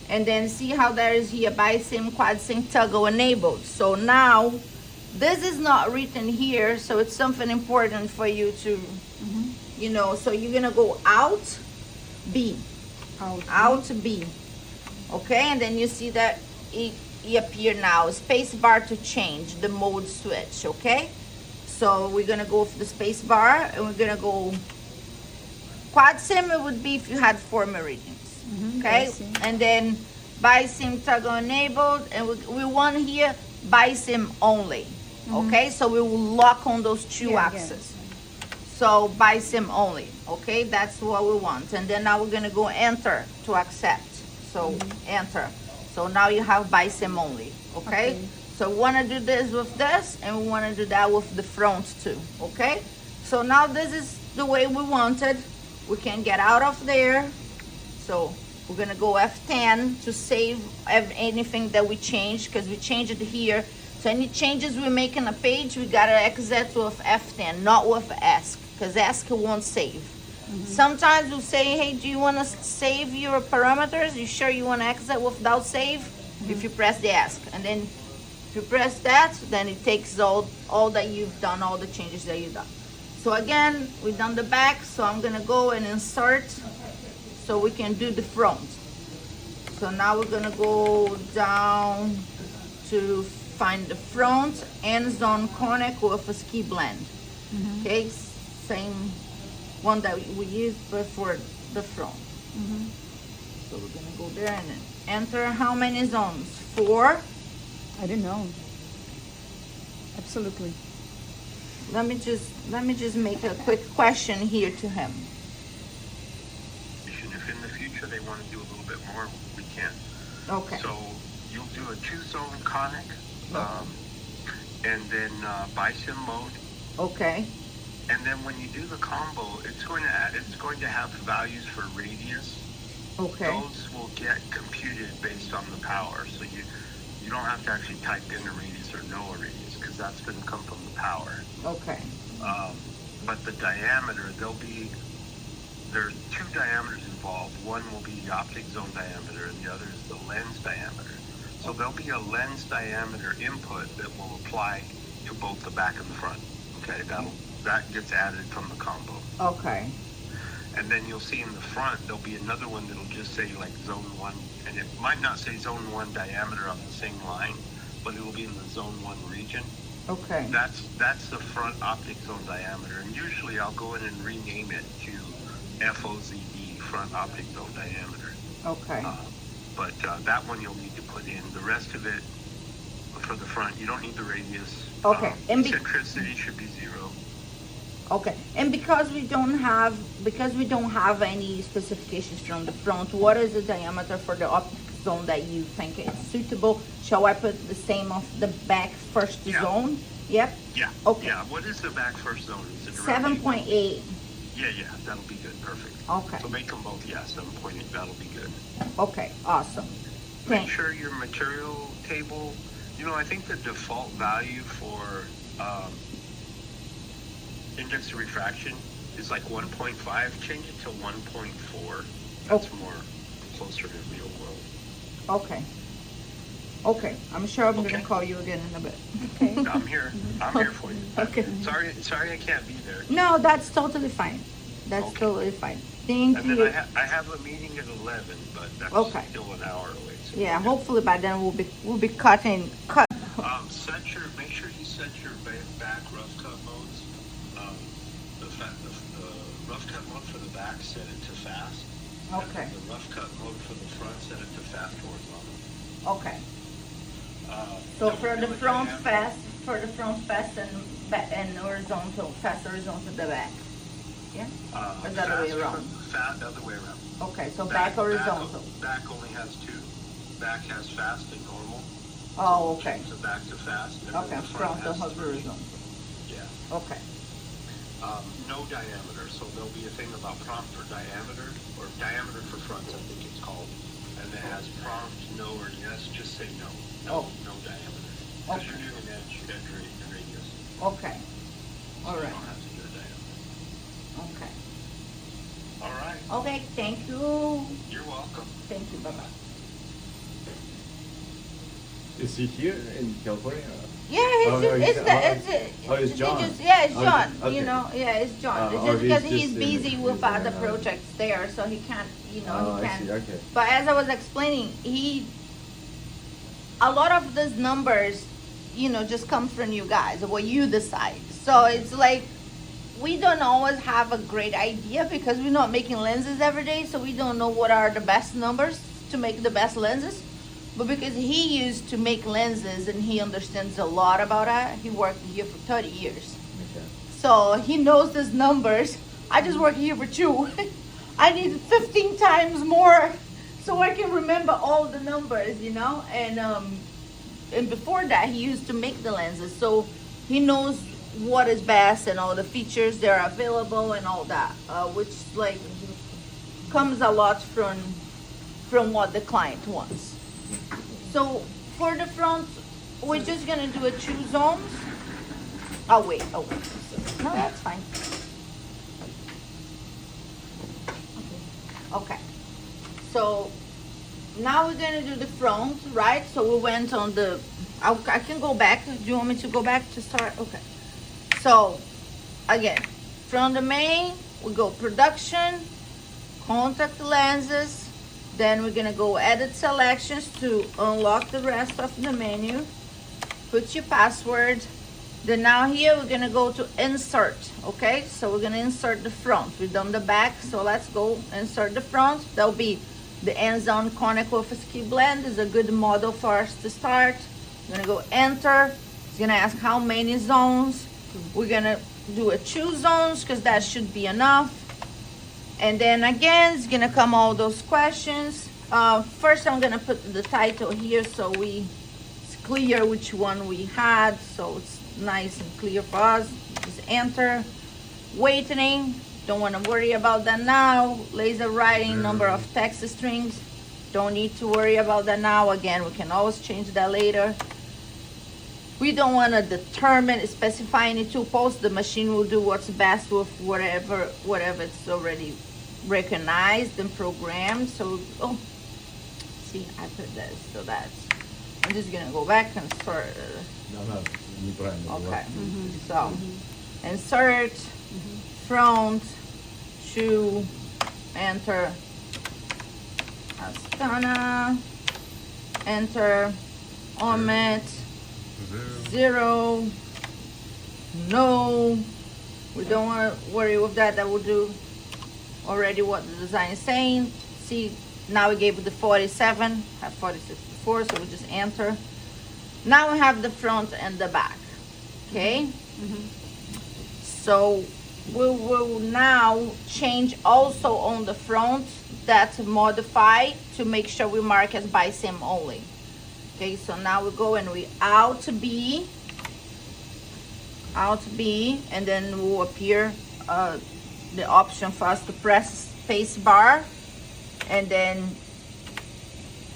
and then see how there is here bi-sim, quad-sim, toggle enabled. So now, this is not written here, so it's something important for you to, you know, so you're gonna go out, B, out, B, okay? And then you see that it appear now, space bar to change the mode switch, okay? So we're gonna go for the space bar, and we're gonna go quad sim. It would be if you had 4 meridians, okay? And then bi-sim toggle enabled, and we want here bi-sim only, okay? So we will lock on those two axes. So bi-sim only, okay? That's what we want. And then now we're gonna go enter to accept. So enter. So now you have bi-sim only, okay? So we wanna do this with this, and we wanna do that with the front too, okay? So now this is the way we wanted. We can get out of there. So we're gonna go F10 to save anything that we changed, because we changed it here. So any changes we make on a page, we gotta exit with F10, not with ask, because ask won't save. Sometimes we'll say, hey, do you wanna save your parameters? You sure you wanna exit without save? If you press the ask, and then if you press that, then it takes all that you've done, all the changes that you've done. So again, we've done the back, so I'm gonna go and insert so we can do the front. So now we're gonna go down to find the front and zone connect with a ski blend. Okay, same one that we used before the front. So we're gonna go there and then enter how many zones? 4. I don't know. Absolutely. Let me just make a quick question here to him. If in the future they want to do a little bit more, we can. Okay. So you'll do a 2-zone conic, and then bi-sim mode, Okay. and then when you do the combo, it's going to have values for radius. Okay. Those will get computed based on the power, so you don't have to actually type in a radius or know a radius, because that's going to come from the power. Okay. But the diameter, there's 2 diameters involved. One will be the optic zone diameter, and the other is the lens diameter. So there'll be a lens diameter input that will apply to both the back and the front. Okay, that gets added from the combo. Okay. And then you'll see in the front, there'll be another one that'll just say like zone 1, and it might not say zone 1 diameter on the same line, but it will be in the zone 1 region. Okay. That's the front optic zone diameter, and usually I'll go in and rename it to FOZD, front optic zone diameter. Okay. But that one you'll need to put in. The rest of it, for the front, you don't need the radius. Okay. Eccentricity should be 0. Okay. And because we don't have any specifications from the front, what is the diameter for the optic zone that you think is suitable? Shall I put the same of the back first zone? Yep. Yeah. Okay. Yeah. What is the back first zone? Is it around 7.8. Yeah, that'll be good. Perfect. Okay. So make them both, 7.8. That'll be good. Okay. Awesome. Make sure your material table, I think the default value for index of refraction is like 1.5. Change it to 1.4. That's more closer to real world. Okay. Okay, I'm sure I'm gonna Okay. call you again in a bit. Okay. I'm here. I'm here for you. Okay. Sorry I can't be there. No, that's totally fine. That's Okay. totally fine. Thank And then you. I have a meeting at 11, but that's Okay. still an hour away. So Yeah, hopefully by then we'll be cutting. Make sure you set your back rough cut modes. The rough cut mode for the back, set it to fast. Okay. And the rough cut mode for the front, set it to fast horizontal. Okay. Uh, So double for the billet front diameter. fast and back and horizontal, fast horizontal the back. Yeah. Or is that the way Fast around? the other way around. Okay, so back horizontal. Back only has two. Back has fast and normal. Oh, okay. Change the back to fast. And then Okay, the front front has three. horizontal. Yeah. Okay. No diameter, so there'll be a thing about prompt for diameter, or diameter for fronts, I think it's called. And it has prompt, no, or yes, just say no. Oh. No diameter. Because Okay. you're doing an edge radius. Okay. All So you right. don't have to do a diameter. Okay. All right. Okay. Thank you. You're welcome. Thank you. Bye bye. Is he here in California? Yeah, it's Oh, just, no, it's it's John. yeah, it's Okay, John. okay. You know, yeah, it's John. It's Oh, just because he's he's just in busy the- with he's other in, projects there, so he can't. You know, Oh, he I can't. see, okay. But as I was explaining, a lot of these numbers, you know, just come from you guys, what you decide. So it's like we don't always have a great idea because we're not making lenses every day, so we don't know what are the best numbers to make the best lenses. But because he used to make lenses and he understands a lot about it, he worked here for 30 years. Okay. So he knows these numbers. I just work here for 2. I need 15 times more so I can remember all the numbers, you know? And before that, he used to make the lenses. So he knows what is best and all the features that are available and all that, which like comes a lot from what the client wants. So for the front, we're just gonna do a 2 zones. Oh wait. No, that's fine. Okay. So now we're gonna do the front, right? So we went on the, I can go back. Do you want me to go back to start? Okay. So again, from the main, we go production, contact lenses, then we're gonna go edit selections to unlock the rest of the menu, put your password. Then now here we're gonna go to insert, okay? So we're gonna insert the front. We've done the back, so let's go insert the front. That'll be the end-zone conic with a ski blend. Is a good model for us to start. We're gonna go enter. It's gonna ask how many zones. We're gonna do a 2 zones because that should be enough. And then again, it's gonna come all those questions. First, I'm gonna put the title here so it's clear which one we had, so it's nice and clear for us. Just enter. Weighting, don't wanna worry about that now. Laser writing, number of text strings, don't need to worry about that now. Again, we can always change that later. We don't wanna determine, specify any tool post. The machine will do what's best with whatever it's already recognized and programmed. So, see, I put this, so that's, I'm just gonna go back and start. No, ni prendo. Okay, so insert, front, 2, enter, Astana, enter, omit, 0, no, we don't want to worry with that. That will do already what the design is saying. See, now we gave it the 47, have 46 before, so we just enter. Now we have the front and the back, okay? So we will now change also on the front that modify to make sure we mark as by sim only. Okay, so now we go and we Alt B, and then will appear the option for us to press space bar and then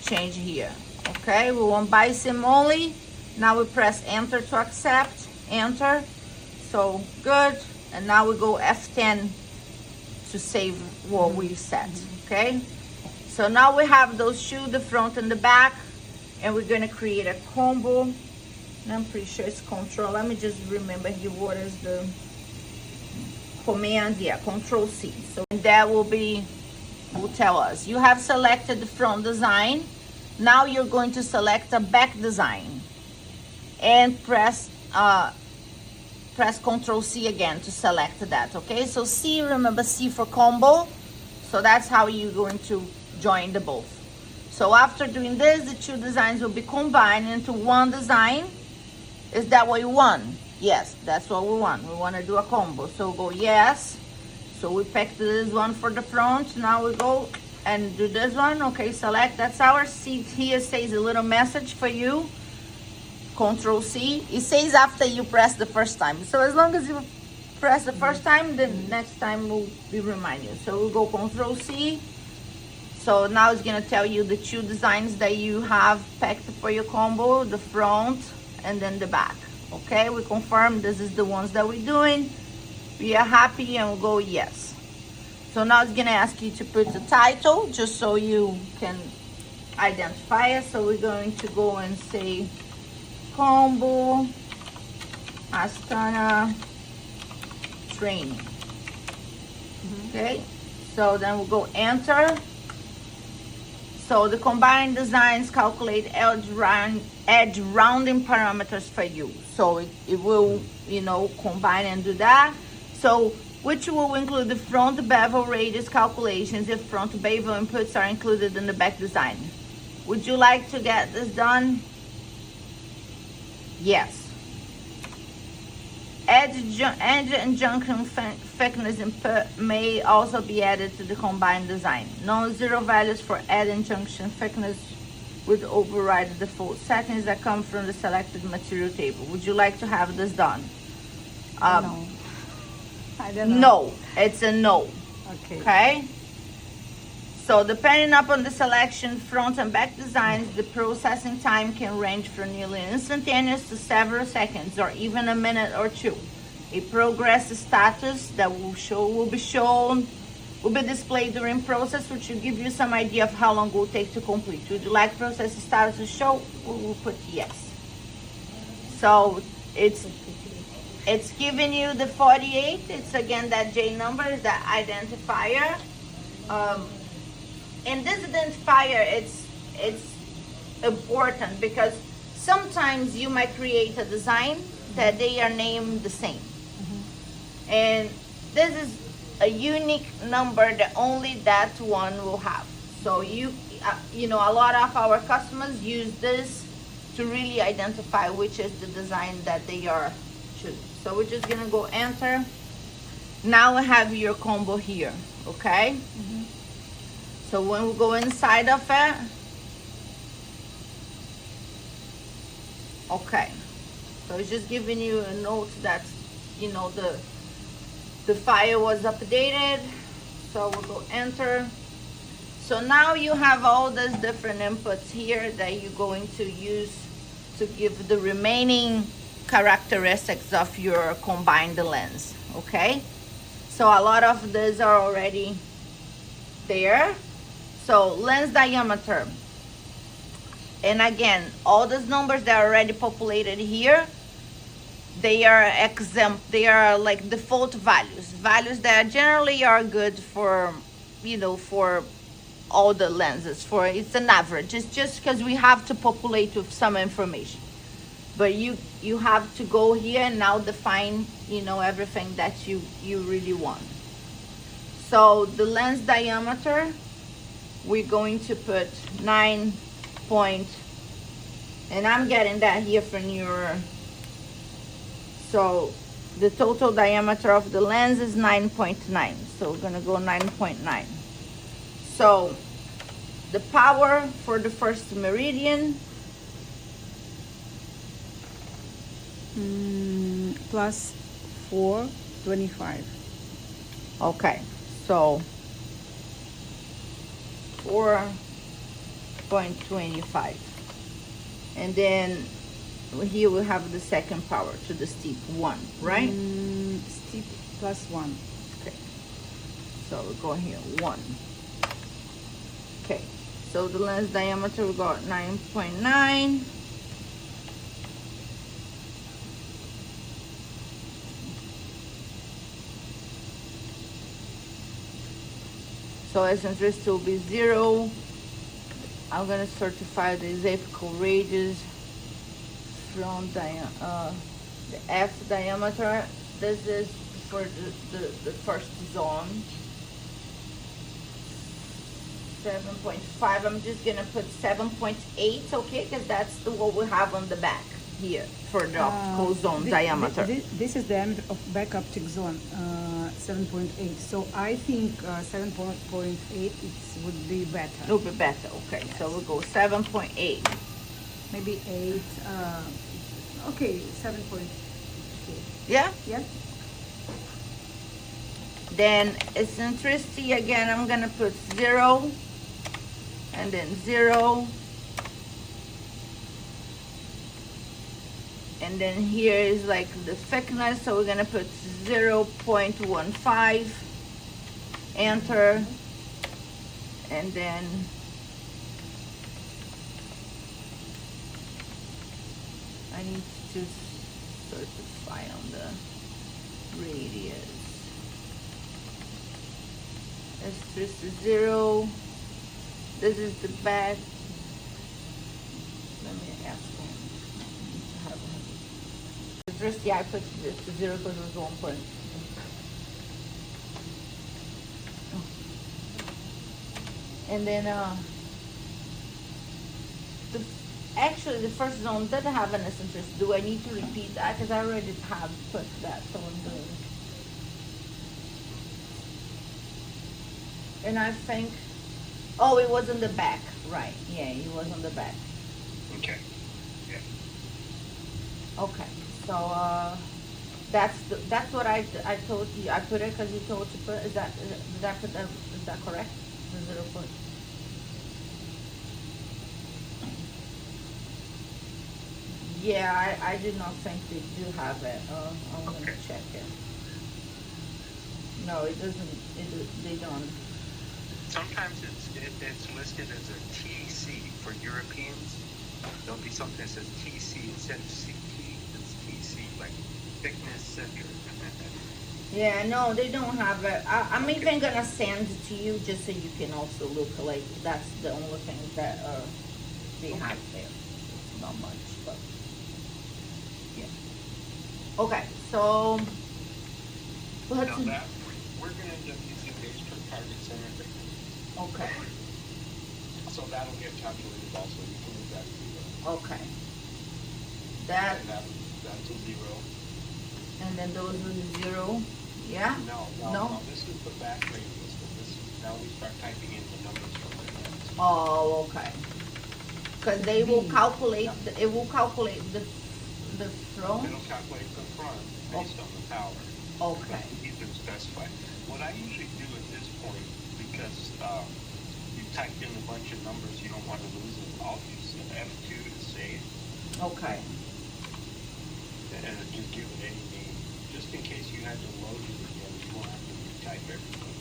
change here. Okay, we want by sim only. Now we press enter to accept, enter. So good, and now we go F10 to save what we set, okay? So now we have those two, the front and the back, and we're gonna create a combo. And I'm pretty sure it's control. Let me just remember here what is the command. Yeah, control C. So that will tell us you have selected the front design. Now you're going to select a back design and press Control C again to select that. Okay, so C, remember C for combo. So that's how you're going to join the both. So after doing this, the two designs will be combined into one design. Is that what you want? Yes, that's what we want. We want to do a combo. So go yes. So we picked this one for the front. Now we go and do this one. Okay, select. That's our seat here. Says a little message for you. Control C. It says after you press the first time. So as long as you press the first time, the next time will be remind you. So we'll go Control C. So now it's gonna tell you the two designs that you have picked for your combo, the front and then the back. Okay, we confirm this is the ones that we're doing. We are happy and we'll go yes. So now it's gonna ask you to put the title just so you can identify it. So we're going to go and say combo Astana training. Okay, so then we'll go enter. So the combined designs calculate edge rounding parameters for you. So it will, combine and do that. So which will include the front bevel radius calculations if front bevel inputs are included in the back design. Would you like to get this done? Yes. Edge and junction thickness input may also be added to the combined design. Non-zero values for edge and junction thickness would override the default settings that come from the selected material table. Would you like to have this done? No. I don't know. No, it's a no. Okay. Okay? So depending upon the selection, front and back designs, the processing time can range from nearly instantaneous to several seconds or even a minute or two. A progress status that will be displayed during process, which will give you some idea of how long it will take to complete. Would you like process status to show? We'll put yes. So it's giving you the 48. It's again that J number is that identifier. And this identifier, it's important because sometimes you might create a design that they are named the same. And this is a unique number that only that one will have. So a lot of our customers use this to really identify which is the design that they are choosing. So we're just gonna go enter. Now we have your combo here, okay? So when we go inside of it, okay. So it's just giving you a note that, the file was updated. So we'll go enter. So now you have all these different inputs here that you're going to use to give the remaining characteristics of your combined lens, okay? So a lot of these are already there. So lens diameter, and again, all those numbers that are already populated here, they are exempt. They are like default values that generally are good for, for all the lenses. It's an average. It's just because we have to populate with some information. But you have to go here and now define, everything that you really want. So the lens diameter, we're going to put 9 point, and I'm getting that here from your, so the total diameter of the lens is 9.9. So we're gonna go 9.9. So the power for the first meridian, plus 425. okay, so 4.25, and then here we have the second power to the steep 1, right? Steep plus 1. Okay, so we go here 1. Okay, so the lens diameter we got 9.9. So eccentricity will be 0. I'm gonna certify the apical radius from the F diameter. This is for the first zone. 7.5. I'm just gonna put 7.8, okay? Because that's what we have on the back here for the optical zone diameter. This is the diameter of back optic zone, 7.8. So I think 7.8 would be better. It'll be better, okay? So we'll go 7.8. Maybe 8. Okay, 7.8. Yeah? Yeah. Then eccentricity again, I'm gonna put 0 and then 0. And then here is like the thickness, so we're gonna put 0.15. Enter. And then I need to certify on the radius. This is 0. This is the back. Let me ask him. I need to have just, yeah, I put this to 0 because it was 1 point. And then actually the first zone doesn't have an eccentricity. Do I need to repeat that? Because I already have put that on the. And I think, oh, it was on the back, right? Yeah, it was on the back. Okay. Yeah. Okay, so that's what I told you. I put it because you told to put. Did I put that? Is that correct? The 0 point. Yeah, I did not think they do have it. I'm gonna Okay. check it. No, it doesn't. They don't. Sometimes it's listed as a TC for Europeans. There'll be something that says TC instead of CT. It's TC, like thickness center. Yeah, no, they don't have it. I'm even gonna send it to you just so you can also look. Like that's the only thing that they have there. It's not much, but yeah. Okay, so let's. Now that we're gonna end up using base per target center thickness. Okay, So that'll get calculated also. You can move that to 0. okay. That And that's a 0. and then those are 0. Yeah. No. This is the back radius. But now we start typing in the numbers from the lens. Oh, okay. Because they will calculate. It will calculate the front. It'll calculate the front based on the power. Okay. These are specified. What I usually do at this point, because you typed in a bunch of numbers, you don't want to lose them. I'll use an F2 to save, Okay. and just give it any name, just in case you had to load it again. You won't have to retype everything.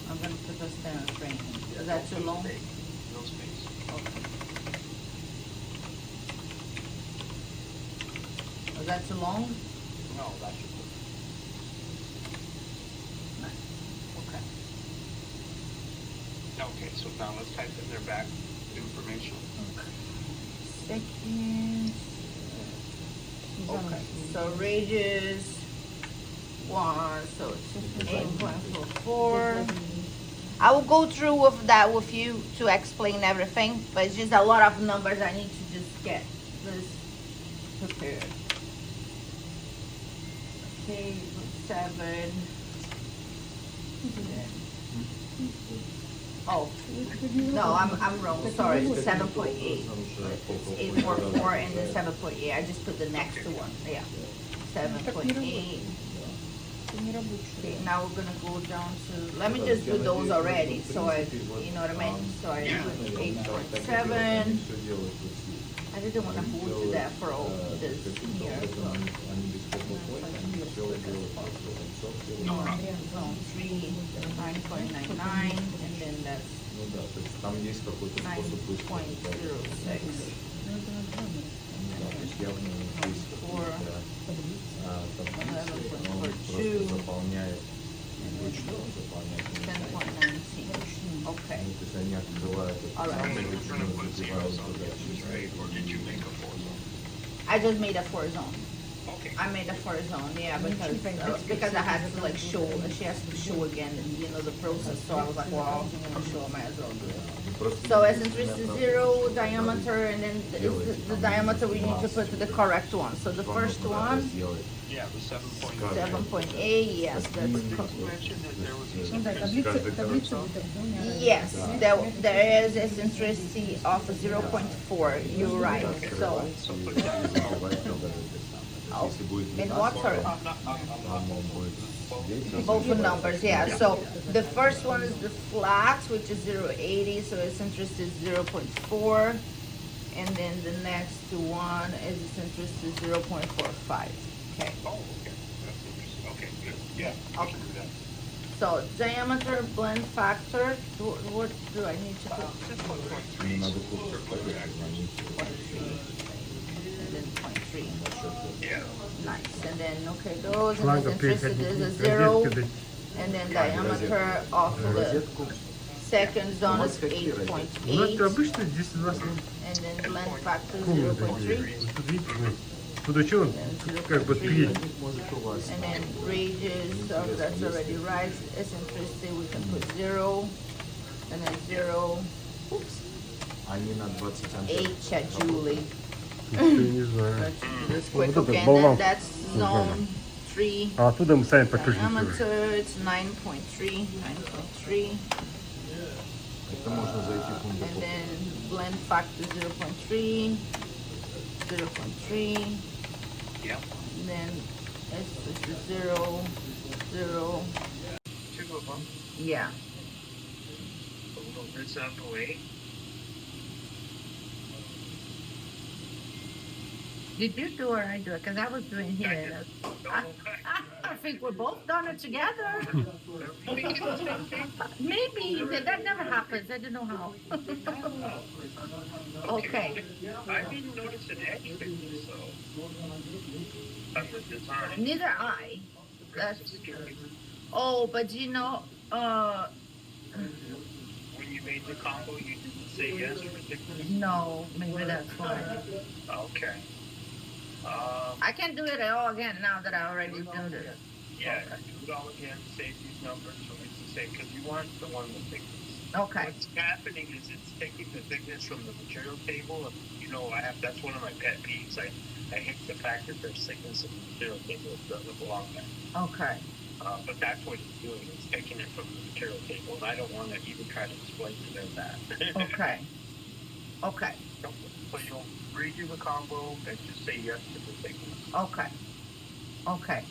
I'm gonna put this down on screen. Is that too long? No space. Okay. Is that too long? No, that should work. Okay. Okay, so now let's type in their back information. Second. Okay, so radius 1, so it's 8.44. I will go through with that with you to explain everything, but it's just a lot of numbers. I need to just get this prepared. Okay, 7. Oh, no, I'm wrong. Sorry, 7.8. 844 and then 7.8. I just put the next one. Yeah, 7.8. Okay, now we're gonna go down to. Let me just do those already, so I, you know what I mean. So I put 8.7. I didn't want to hold that for all this here. Zone 3, 9.99, and then that's Ну да, то есть там есть какой-то способ выставить. 9.06. Да, то есть явно есть какие-то таблицы, но он просто заполняет, вручную он заполняет. 10.19. Okay. Ну, то есть они открывают это Alright. самое, вручную забивают туда чисто. Or did you make a 4-zone? I just made a 4-zone. Okay. I made a 4-zone, yeah, because I had to like show, she has to show again, the process. So I was like, well, I'm sure I might as well do it. Просто So eccentricity is 0, diameter, and then the diameter we need to put the correct one. So the first one, сделать. Yeah, the 7.8. 7.8, yes, that's You mentioned that there was Ну да, таблица выдавлена. yes, there is eccentricity of 0.4. You're right. So, So put that as well. oh, Если будет in 12, what, sorry? там он будет сидеть. Both the numbers, yeah. So the first one is the flat, which is 0.80, so eccentricity is 0.4. And then the next one is eccentricity 0.45. Okay. Oh, okay. That's interesting. Okay, good. Yeah, we Okay. can do that. So diameter, blend factor, what do I need to put? Just 1.3. Не надо просто ставить, они 0.3. And then 0.3. Yeah. Nice. And then, okay, those, and Ладно, then eccentricity is a розетки 0. дать. And then diameter of the розетку. second zone is Ну, это 8.8. обычно здесь у нас And then blend factor комната 0.3. есть. Тут видите, ну, тут еще как бы 3. Может у вас. And then radius, that's already right. Eccentricity, we can put 0. And then 0. Oops. Они на 20 H at Julie. Я не знаю. This quick. Вот это Okay, and then болван. that's zone 3. А оттуда мы сами почувствуем. Diameter, it's 9.3. 9.3. Это можно зайти в And фундук. then blend factor 0.3. 0.3. Yeah. And then it's 0, 0. Two of them. Yeah. A little bit out the way. Did you do or I do it? Because I was doing here. I think we both done it together. Maybe that never happens. I don't know how. Okay. I didn't notice an edge thickness, so. On the design. Neither I. That's Just curious. oh, but When you made the combo, you didn't say yes or thickness? no, maybe that's why. Okay. I can do it all again now that I already did it. Yeah, do it all again, save these numbers so it's the same, because you want the one with thickness. Okay. What's happening is it's taking the thickness from the material table, and that's one of my pet peeves. I hate the fact that there's thickness in the material table that doesn't belong there. Okay. But that's what it's doing. It's taking it from the material table, and I don't want to even try to explain to them that. Okay. Okay. So you'll redo the combo and just say yes to the thickness. Okay. Okay.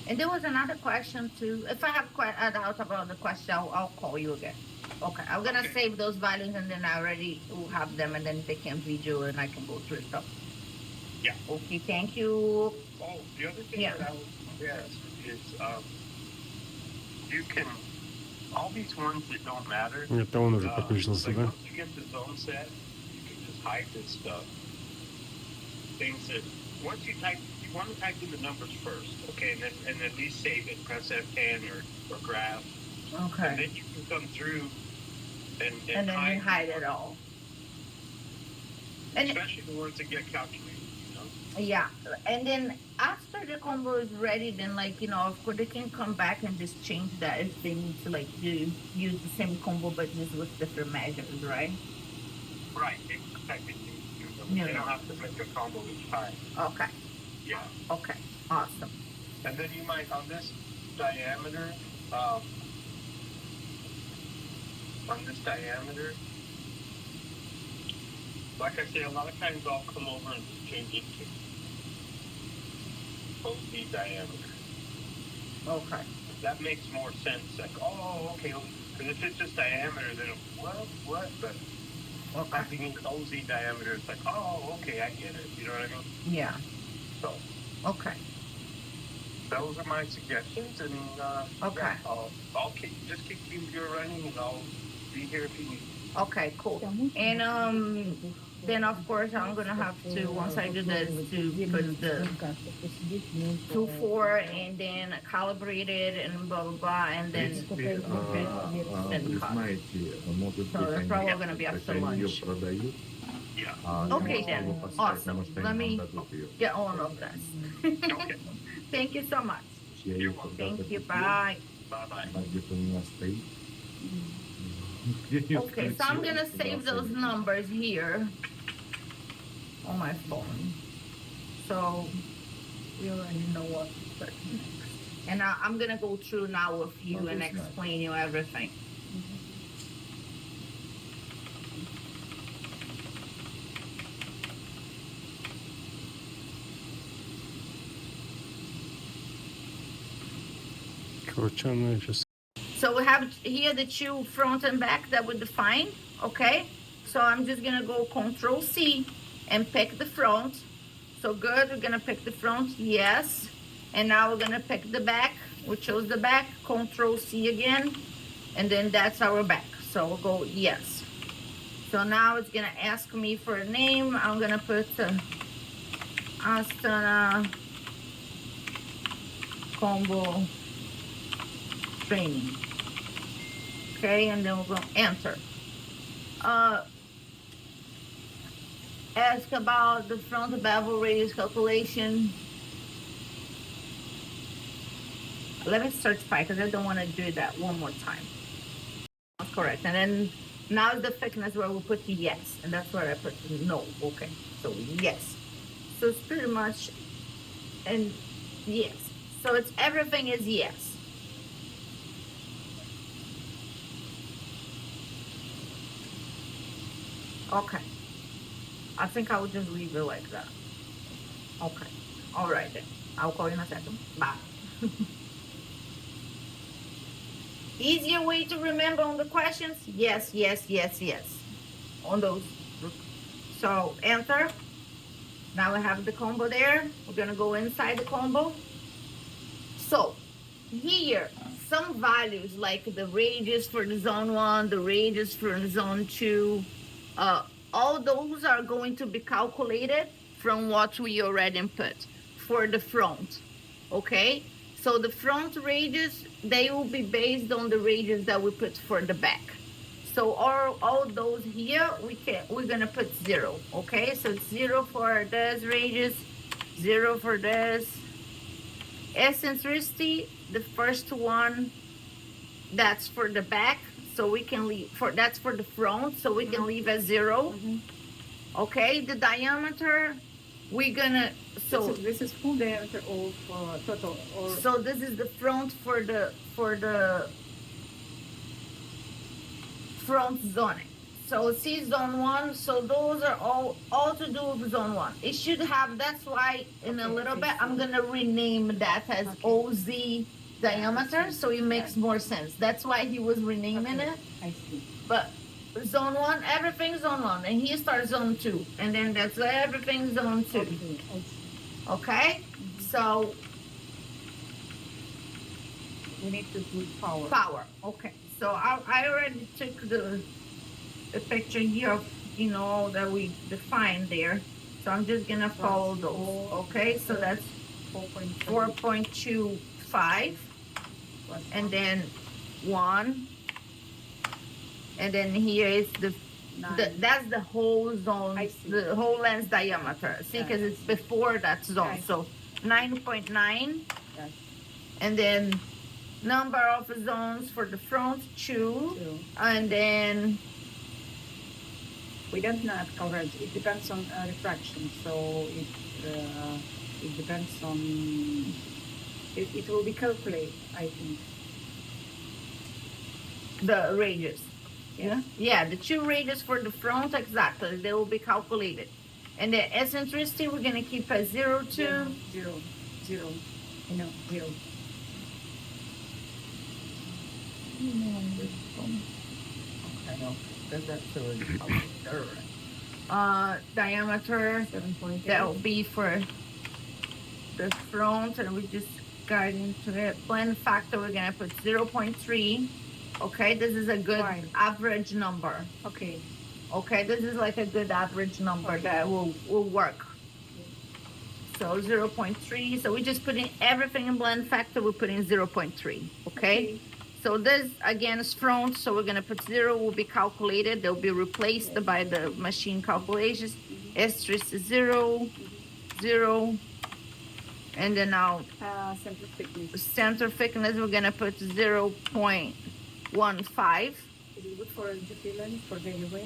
And there was another question too. If I have a doubt about the question, I'll call you again. Okay. I'm gonna Okay. save those values and then I already will have them and then they can video and I can go through stuff. Yeah. Okay. Thank you. Oh, the other thing Yeah. that I would suggest is you can, all these ones that don't matter. Это он уже подключился, like да? once you get the zone set, you can just hide this stuff. Things that, once you want to type in the numbers first, okay, and at least save it, press F10 or graph, and Okay. then you can come through and And then you hide it all. And especially the ones that get calculated, you know. yeah, and then after the combo is ready, then of course they can come back and just change that if they need to use the same combo but just with different measures, right? Right, exactly. Yeah. They don't have to make a combo each time. Okay, Yeah. okay, awesome. And then you might, on this diameter, like I say, a lot of times I'll come over and just change it to OD diameter. Okay, That makes more sense. Like, oh, okay. Because if it's just diameter, then what? But Okay. typing in OZ diameter, it's like, oh, okay, I get it. You know what I mean? Yeah. So Okay. those are my suggestions, and Okay. yeah, I'll just keep you running, and I'll be here if you need. Okay, cool. And then of course I'm gonna have to, once I do this, to put the 2-4 and then calibrate it and blah blah blah, and then Знаете, может So быть, they're они probably gonna be так after они ее lunch. продают, Yeah. а Okay я then. могу поставить, Awesome. потому что Let им me дадут ее. get on of this. Okay. Thank you so much. Я ее когда-то Thank you. купил, Bye. Bye-bye. она где-то у меня стоит. Я её Okay, so I'm включил, gonna туда save those садится. numbers here on my phone. So we already know what to put next. And I'm gonna go through now with you and Okay. explain you everything. Короче, она сейчас. So we have here the two front and back that we defined, okay? So I'm just gonna go Control C and pick the front. So good, we're gonna pick the front, yes. And now we're gonna pick the back. We chose the back, Control C again, and then that's our back. So we'll go yes. So now it's gonna ask me for a name. I'm gonna put Astana Combo Training. Okay, and then we'll go enter. Ask about the front bevel radius calculation. Let me certify because I don't want to do that one more time. That's correct. And then now the thickness where we put yes, and that's where I put no. Okay, so yes. So it's pretty much, and yes. So it's everything is yes. Okay. I think I would just leave it like that. Okay. All right then. I'll call you in a second. Bye. Easier way to remember on the questions? Yes, yes, yes, yes. On those. So enter. Now we have the combo there. We're gonna go inside the combo. So here, some values like the radius for the zone 1, the radius for the zone 2, all those are going to be calculated from what we already input for the front, okay? So the front radius, they will be based on the radius that we put for the back. So all those here, we're gonna put 0, okay? So it's 0 for this radius, 0 for this. Eccentricity, the first one, that's for the back, so we can leave that's for the front, so we can leave at 0. Okay, the diameter, we're gonna This is full diameter of total, or so this is the front for the front zoning. So see zone 1, so those are all to do with zone 1. It should have, that's why in a Okay, little I bit I'm see. gonna rename that as Okay. OZ diameter, so it makes more sense. That's why he was renaming Okay. it. I see. But zone 1, everything's zone 1, and here starts zone 2, and then that's everything zone 2. Okay, I see. Okay? So We need to put power. power. Okay. So I already took the picture here of, all that we defined there. So I'm just gonna follow those. Okay, so that's 4.25, and then 1, and then here is that's the whole zone, I see. the whole lens diameter. See, because it's before that zone. I see. So 9.9, Yes. and then number of zones for the front 2, So and then we don't know at coverage. It depends on refraction. So it depends on. It will be calculated, I think. the radius. Yeah. Yeah, the 2 radius for the front, exactly. They will be calculated. And the eccentricity, we're gonna keep at 0, 2. Zero. I know, 0. Okay, because that's already calculated. Diameter, 7.8. that will be for the front, and we just got into it. Blend factor, we're gonna put 0.3. Okay, this is a good Fine. average number. Okay. Okay, this is like a good average number Okay. that will work. So 0.3. So we just put in everything in blend factor. We're putting 0.3. Okay. So this again is front. So we're gonna put 0. Will be calculated. They'll be replaced by the machine calculations. Asterisk 0, 0, and then now Center thickness. center thickness. We're gonna put 0.15. Is it good for GP lens for daily wear?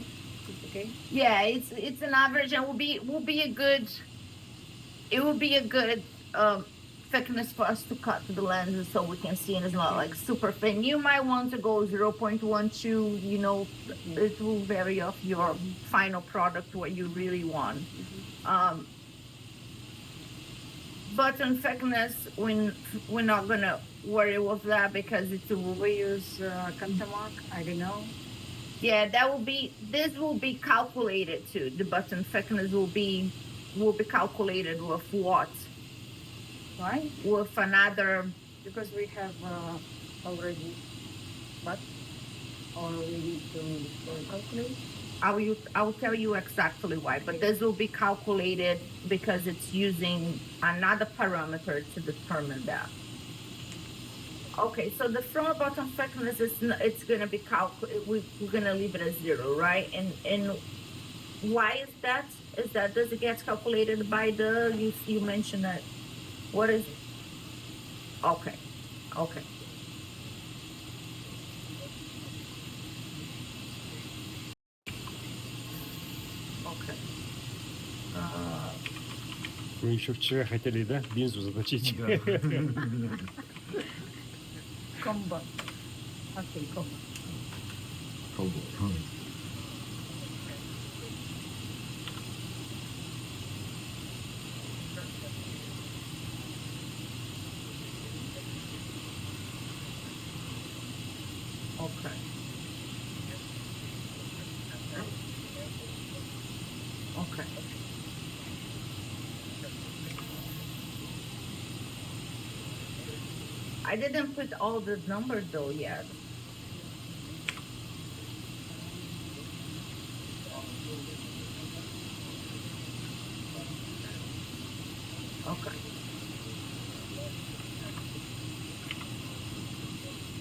It's okay. Yeah, it's an average, and will be a good. It will be a good thickness for us to cut the lenses so we can see, and it's not like super thin. You might want to go 0.12. You know, it will vary off your final product what you really want. Button thickness, we're not gonna worry with that because it will. We use Cantamark. I don't know. Yeah, that will be. This will be calculated too. The button thickness will be calculated with what? Why? With another. Because we have already. What? Or we need to calculate. I will tell you exactly why, but this will be calculated because it's using another parameter to determine that. Okay, so the front bottom thickness it's gonna be we're gonna leave it as 0, right? And why is that? Is that does it get calculated by the you mentioned that? What is? Okay, okay. Okay. Вы еще вчера хотели, да, бензу заплатить? Combo. Okay, combo. Колбу. Okay. Okay. I didn't put all the numbers though yet. Okay.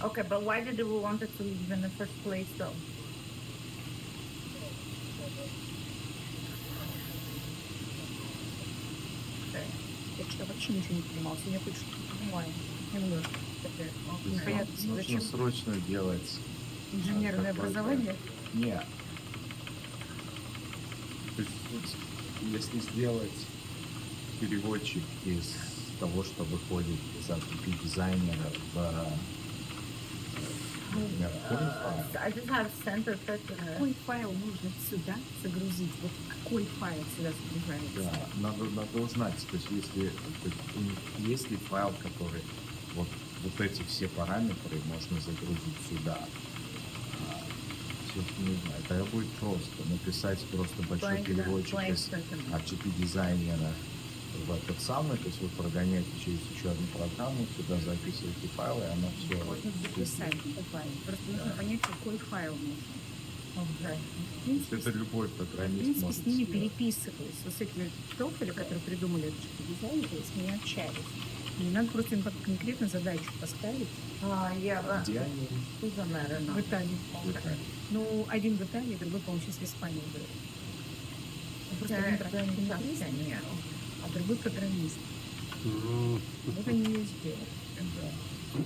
Okay, but why did we want it to leave in the first place though? Okay. Я что вообще ничего не понимал. Сегодня хоть что-то понимаю. Немножко. Такое непонятно. Нужно Зачем? срочно делать. Инженерное какой-то- образование? Нет. То есть, вот, если сделать переводчик из того, что выходит из API дизайнера например, Qualify, I just have center thickness. Какой файл нужно сюда загрузить? Вот какой файл сюда загружается? да, надо узнать, то есть если то есть у них есть ли файл, который вот эти все параметры можно загрузить сюда. Не знаю, тогда будет просто написать просто большой Blank, переводчик blank из document. HTTP дизайнера в этот самый, то есть вы прогоняете через еще одну программу, сюда записываете файлы, и оно все. Можно записать какой файл. Просто нужно понять, какой файл нужно. Okay. В принципе, Это любой в программист принципе, может с ними сделать. переписывались. Вот с этими профилями, которые придумали этот дизайнер, с ними общались. Не надо просто им как конкретно задачу поставить. Yeah, but Где они? doesn't matter now. В Италии. В Италии. Ну, один в Италии, другой, по-моему, сейчас в Испании был. Просто один программист, Нет. а другой программист. Вот они ее сделали. Да.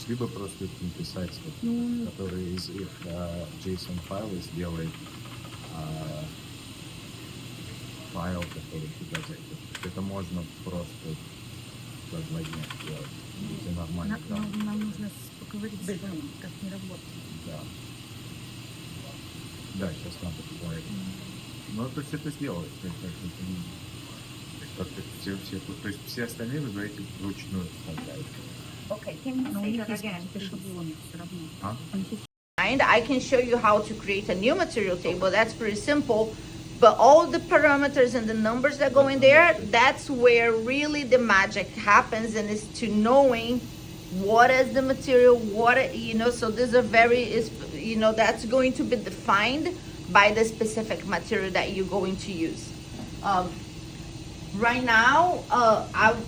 Либо просто их написать, вот, Ну, который из их JSON файла сделает файл, который туда зайдет. Это можно просто за 2 дня сделать. Если нормально. нам нужно поговорить с вами, как не работает. Да. Да, сейчас надо поговорить. Ну, то есть это сделать. Как-то все, то есть все остальные вы говорите вручную создать. Okay, can you Но у say них that есть again? какие-то шаблоны все равно. А? У них есть And I can show you how to create a new material table. That's pretty simple. But all the parameters and the numbers that go in there, that's where really the magic happens, and is to knowing what is the material, so these are that's going to be defined by the specific material that you're going to use. Right now, I'm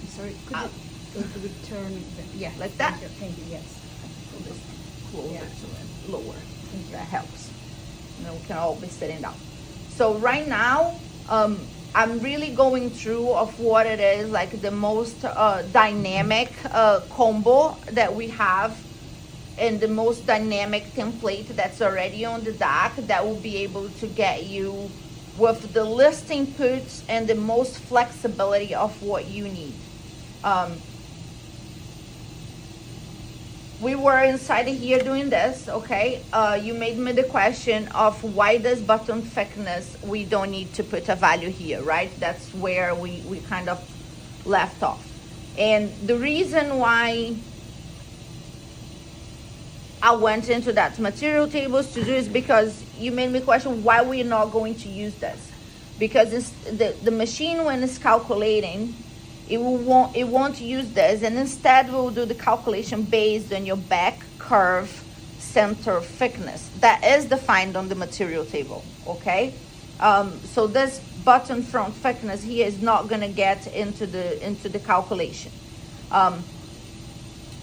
sorry, could Uh, you return yeah, Like that? Thank you, yes. closer Yeah. to it, lower. That helps. We can all be sitting down. So right now, I'm really going through of what it is, like the most dynamic combo that we have, and the most dynamic template that's already on the dock that will be able to get you with the list inputs and the most flexibility of what you need. We were inside here doing this, okay? You made me the question of why does button thickness, we don't need to put a value here, right? That's where we kind of left off. And the reason why I went into that material tables to do is because you made me question why we're not going to use this. Because it's the machine, when it's calculating, it won't use this, and instead we'll do the calculation based on your back curve center thickness that is defined on the material table, okay? So this button front thickness here is not gonna get into the calculation.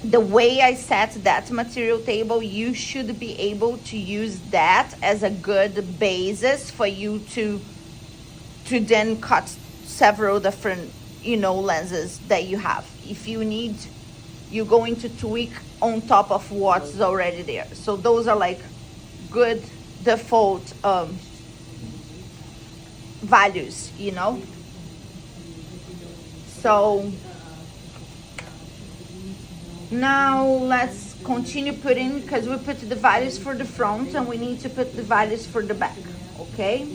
The way I set that material table, you should be able to use that as a good basis for you to then cut several different lenses that you have. If you need, you're going to tweak on top of what's already there. So those are like good default values, So now let's continue putting, because we put the values for the front and we need to put the values for the back, okay?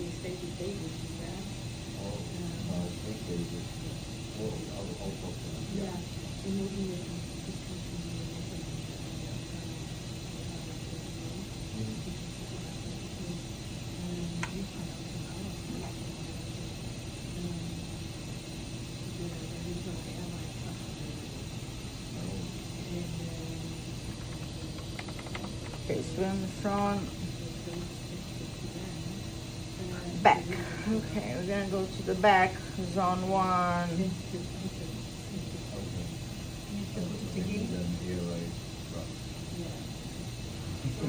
Okay, so in the front, back. Okay, we're gonna go to the back, zone 1.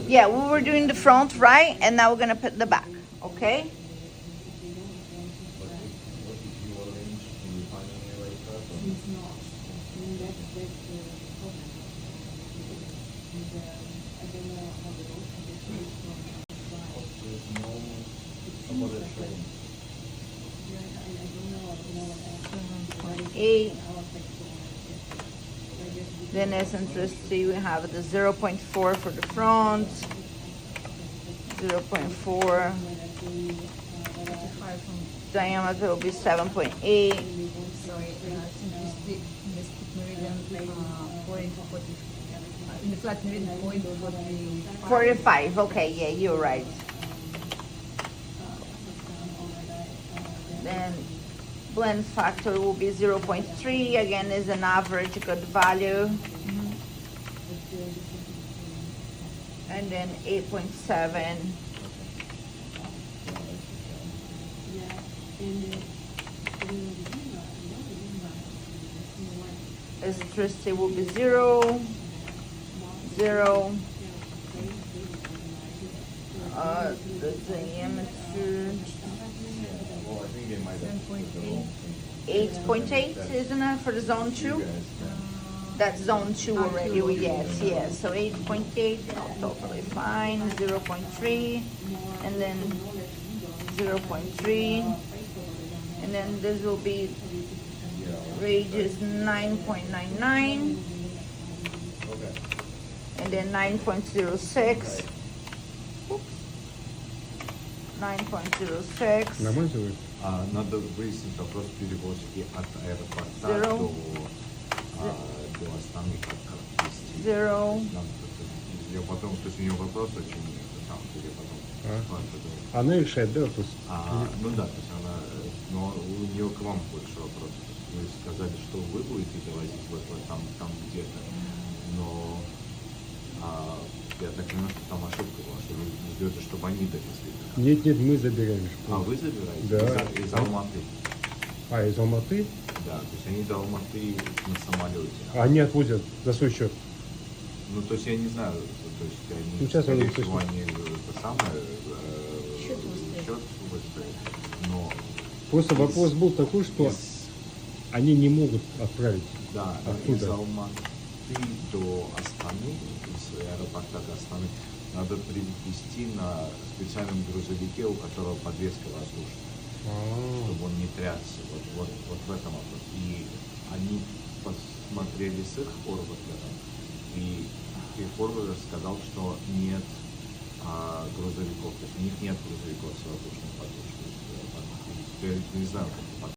Yeah, we were doing the front, right? And now we're gonna put the back, okay? Then as interesting, we have the 0.4 for the front, 0.4, diameter will be 7.8, Sorry, simplicity in the split meridian point 40. In the flat meridian point 45. 45. Okay, yeah, you're right. Then blend factor will be 0.3. Again, is an average good value. And then 8.7. Eccentricity will be 0, 0. The diameter 8.8, isn't it, for the zone 2? That's zone 2 already. Yes. So 8.8, totally fine. 0.3, and then 0.3, and then this will be radius 9.99, and then 9.06. 9.06. Нормально же? Надо выяснить вопрос перевозки от аэропорта Zero. до до Астаны как вести. 0. Я потом, то есть у нее вопрос очень там, где потом А. спрашиваю. Она решает, да, вопрос? Ну да, то есть она, но у нее к вам больше вопрос. Вы сказали, что вы будете довозить вот там где-то, но я так понимаю, что там ошибка была, что вы ждете, чтобы они довезли. Нет, нет, мы забираем школу. Вы забираете? Да. Из Алматы. Из Алматы? Да, то есть они до Алматы на самолете. А они отвозят за свой счет. Ну, то есть я не знаю, то есть они, Ну, сейчас скорее они всего, точно. они это самое, счет выставят, но Просто вопрос был такой, что они не могут отправить. да, Откуда? из Алматы до Астаны, из аэропорта до Астаны, надо привезти на специальном грузовике, у которого подвеска воздушная, чтобы он не трясся. Вот в этом вопрос. И они посмотрели с их форвардером, и их форвардер сказал, что нет грузовиков, то есть у них нет грузовиков с воздушной подушкой. Я не знаю, как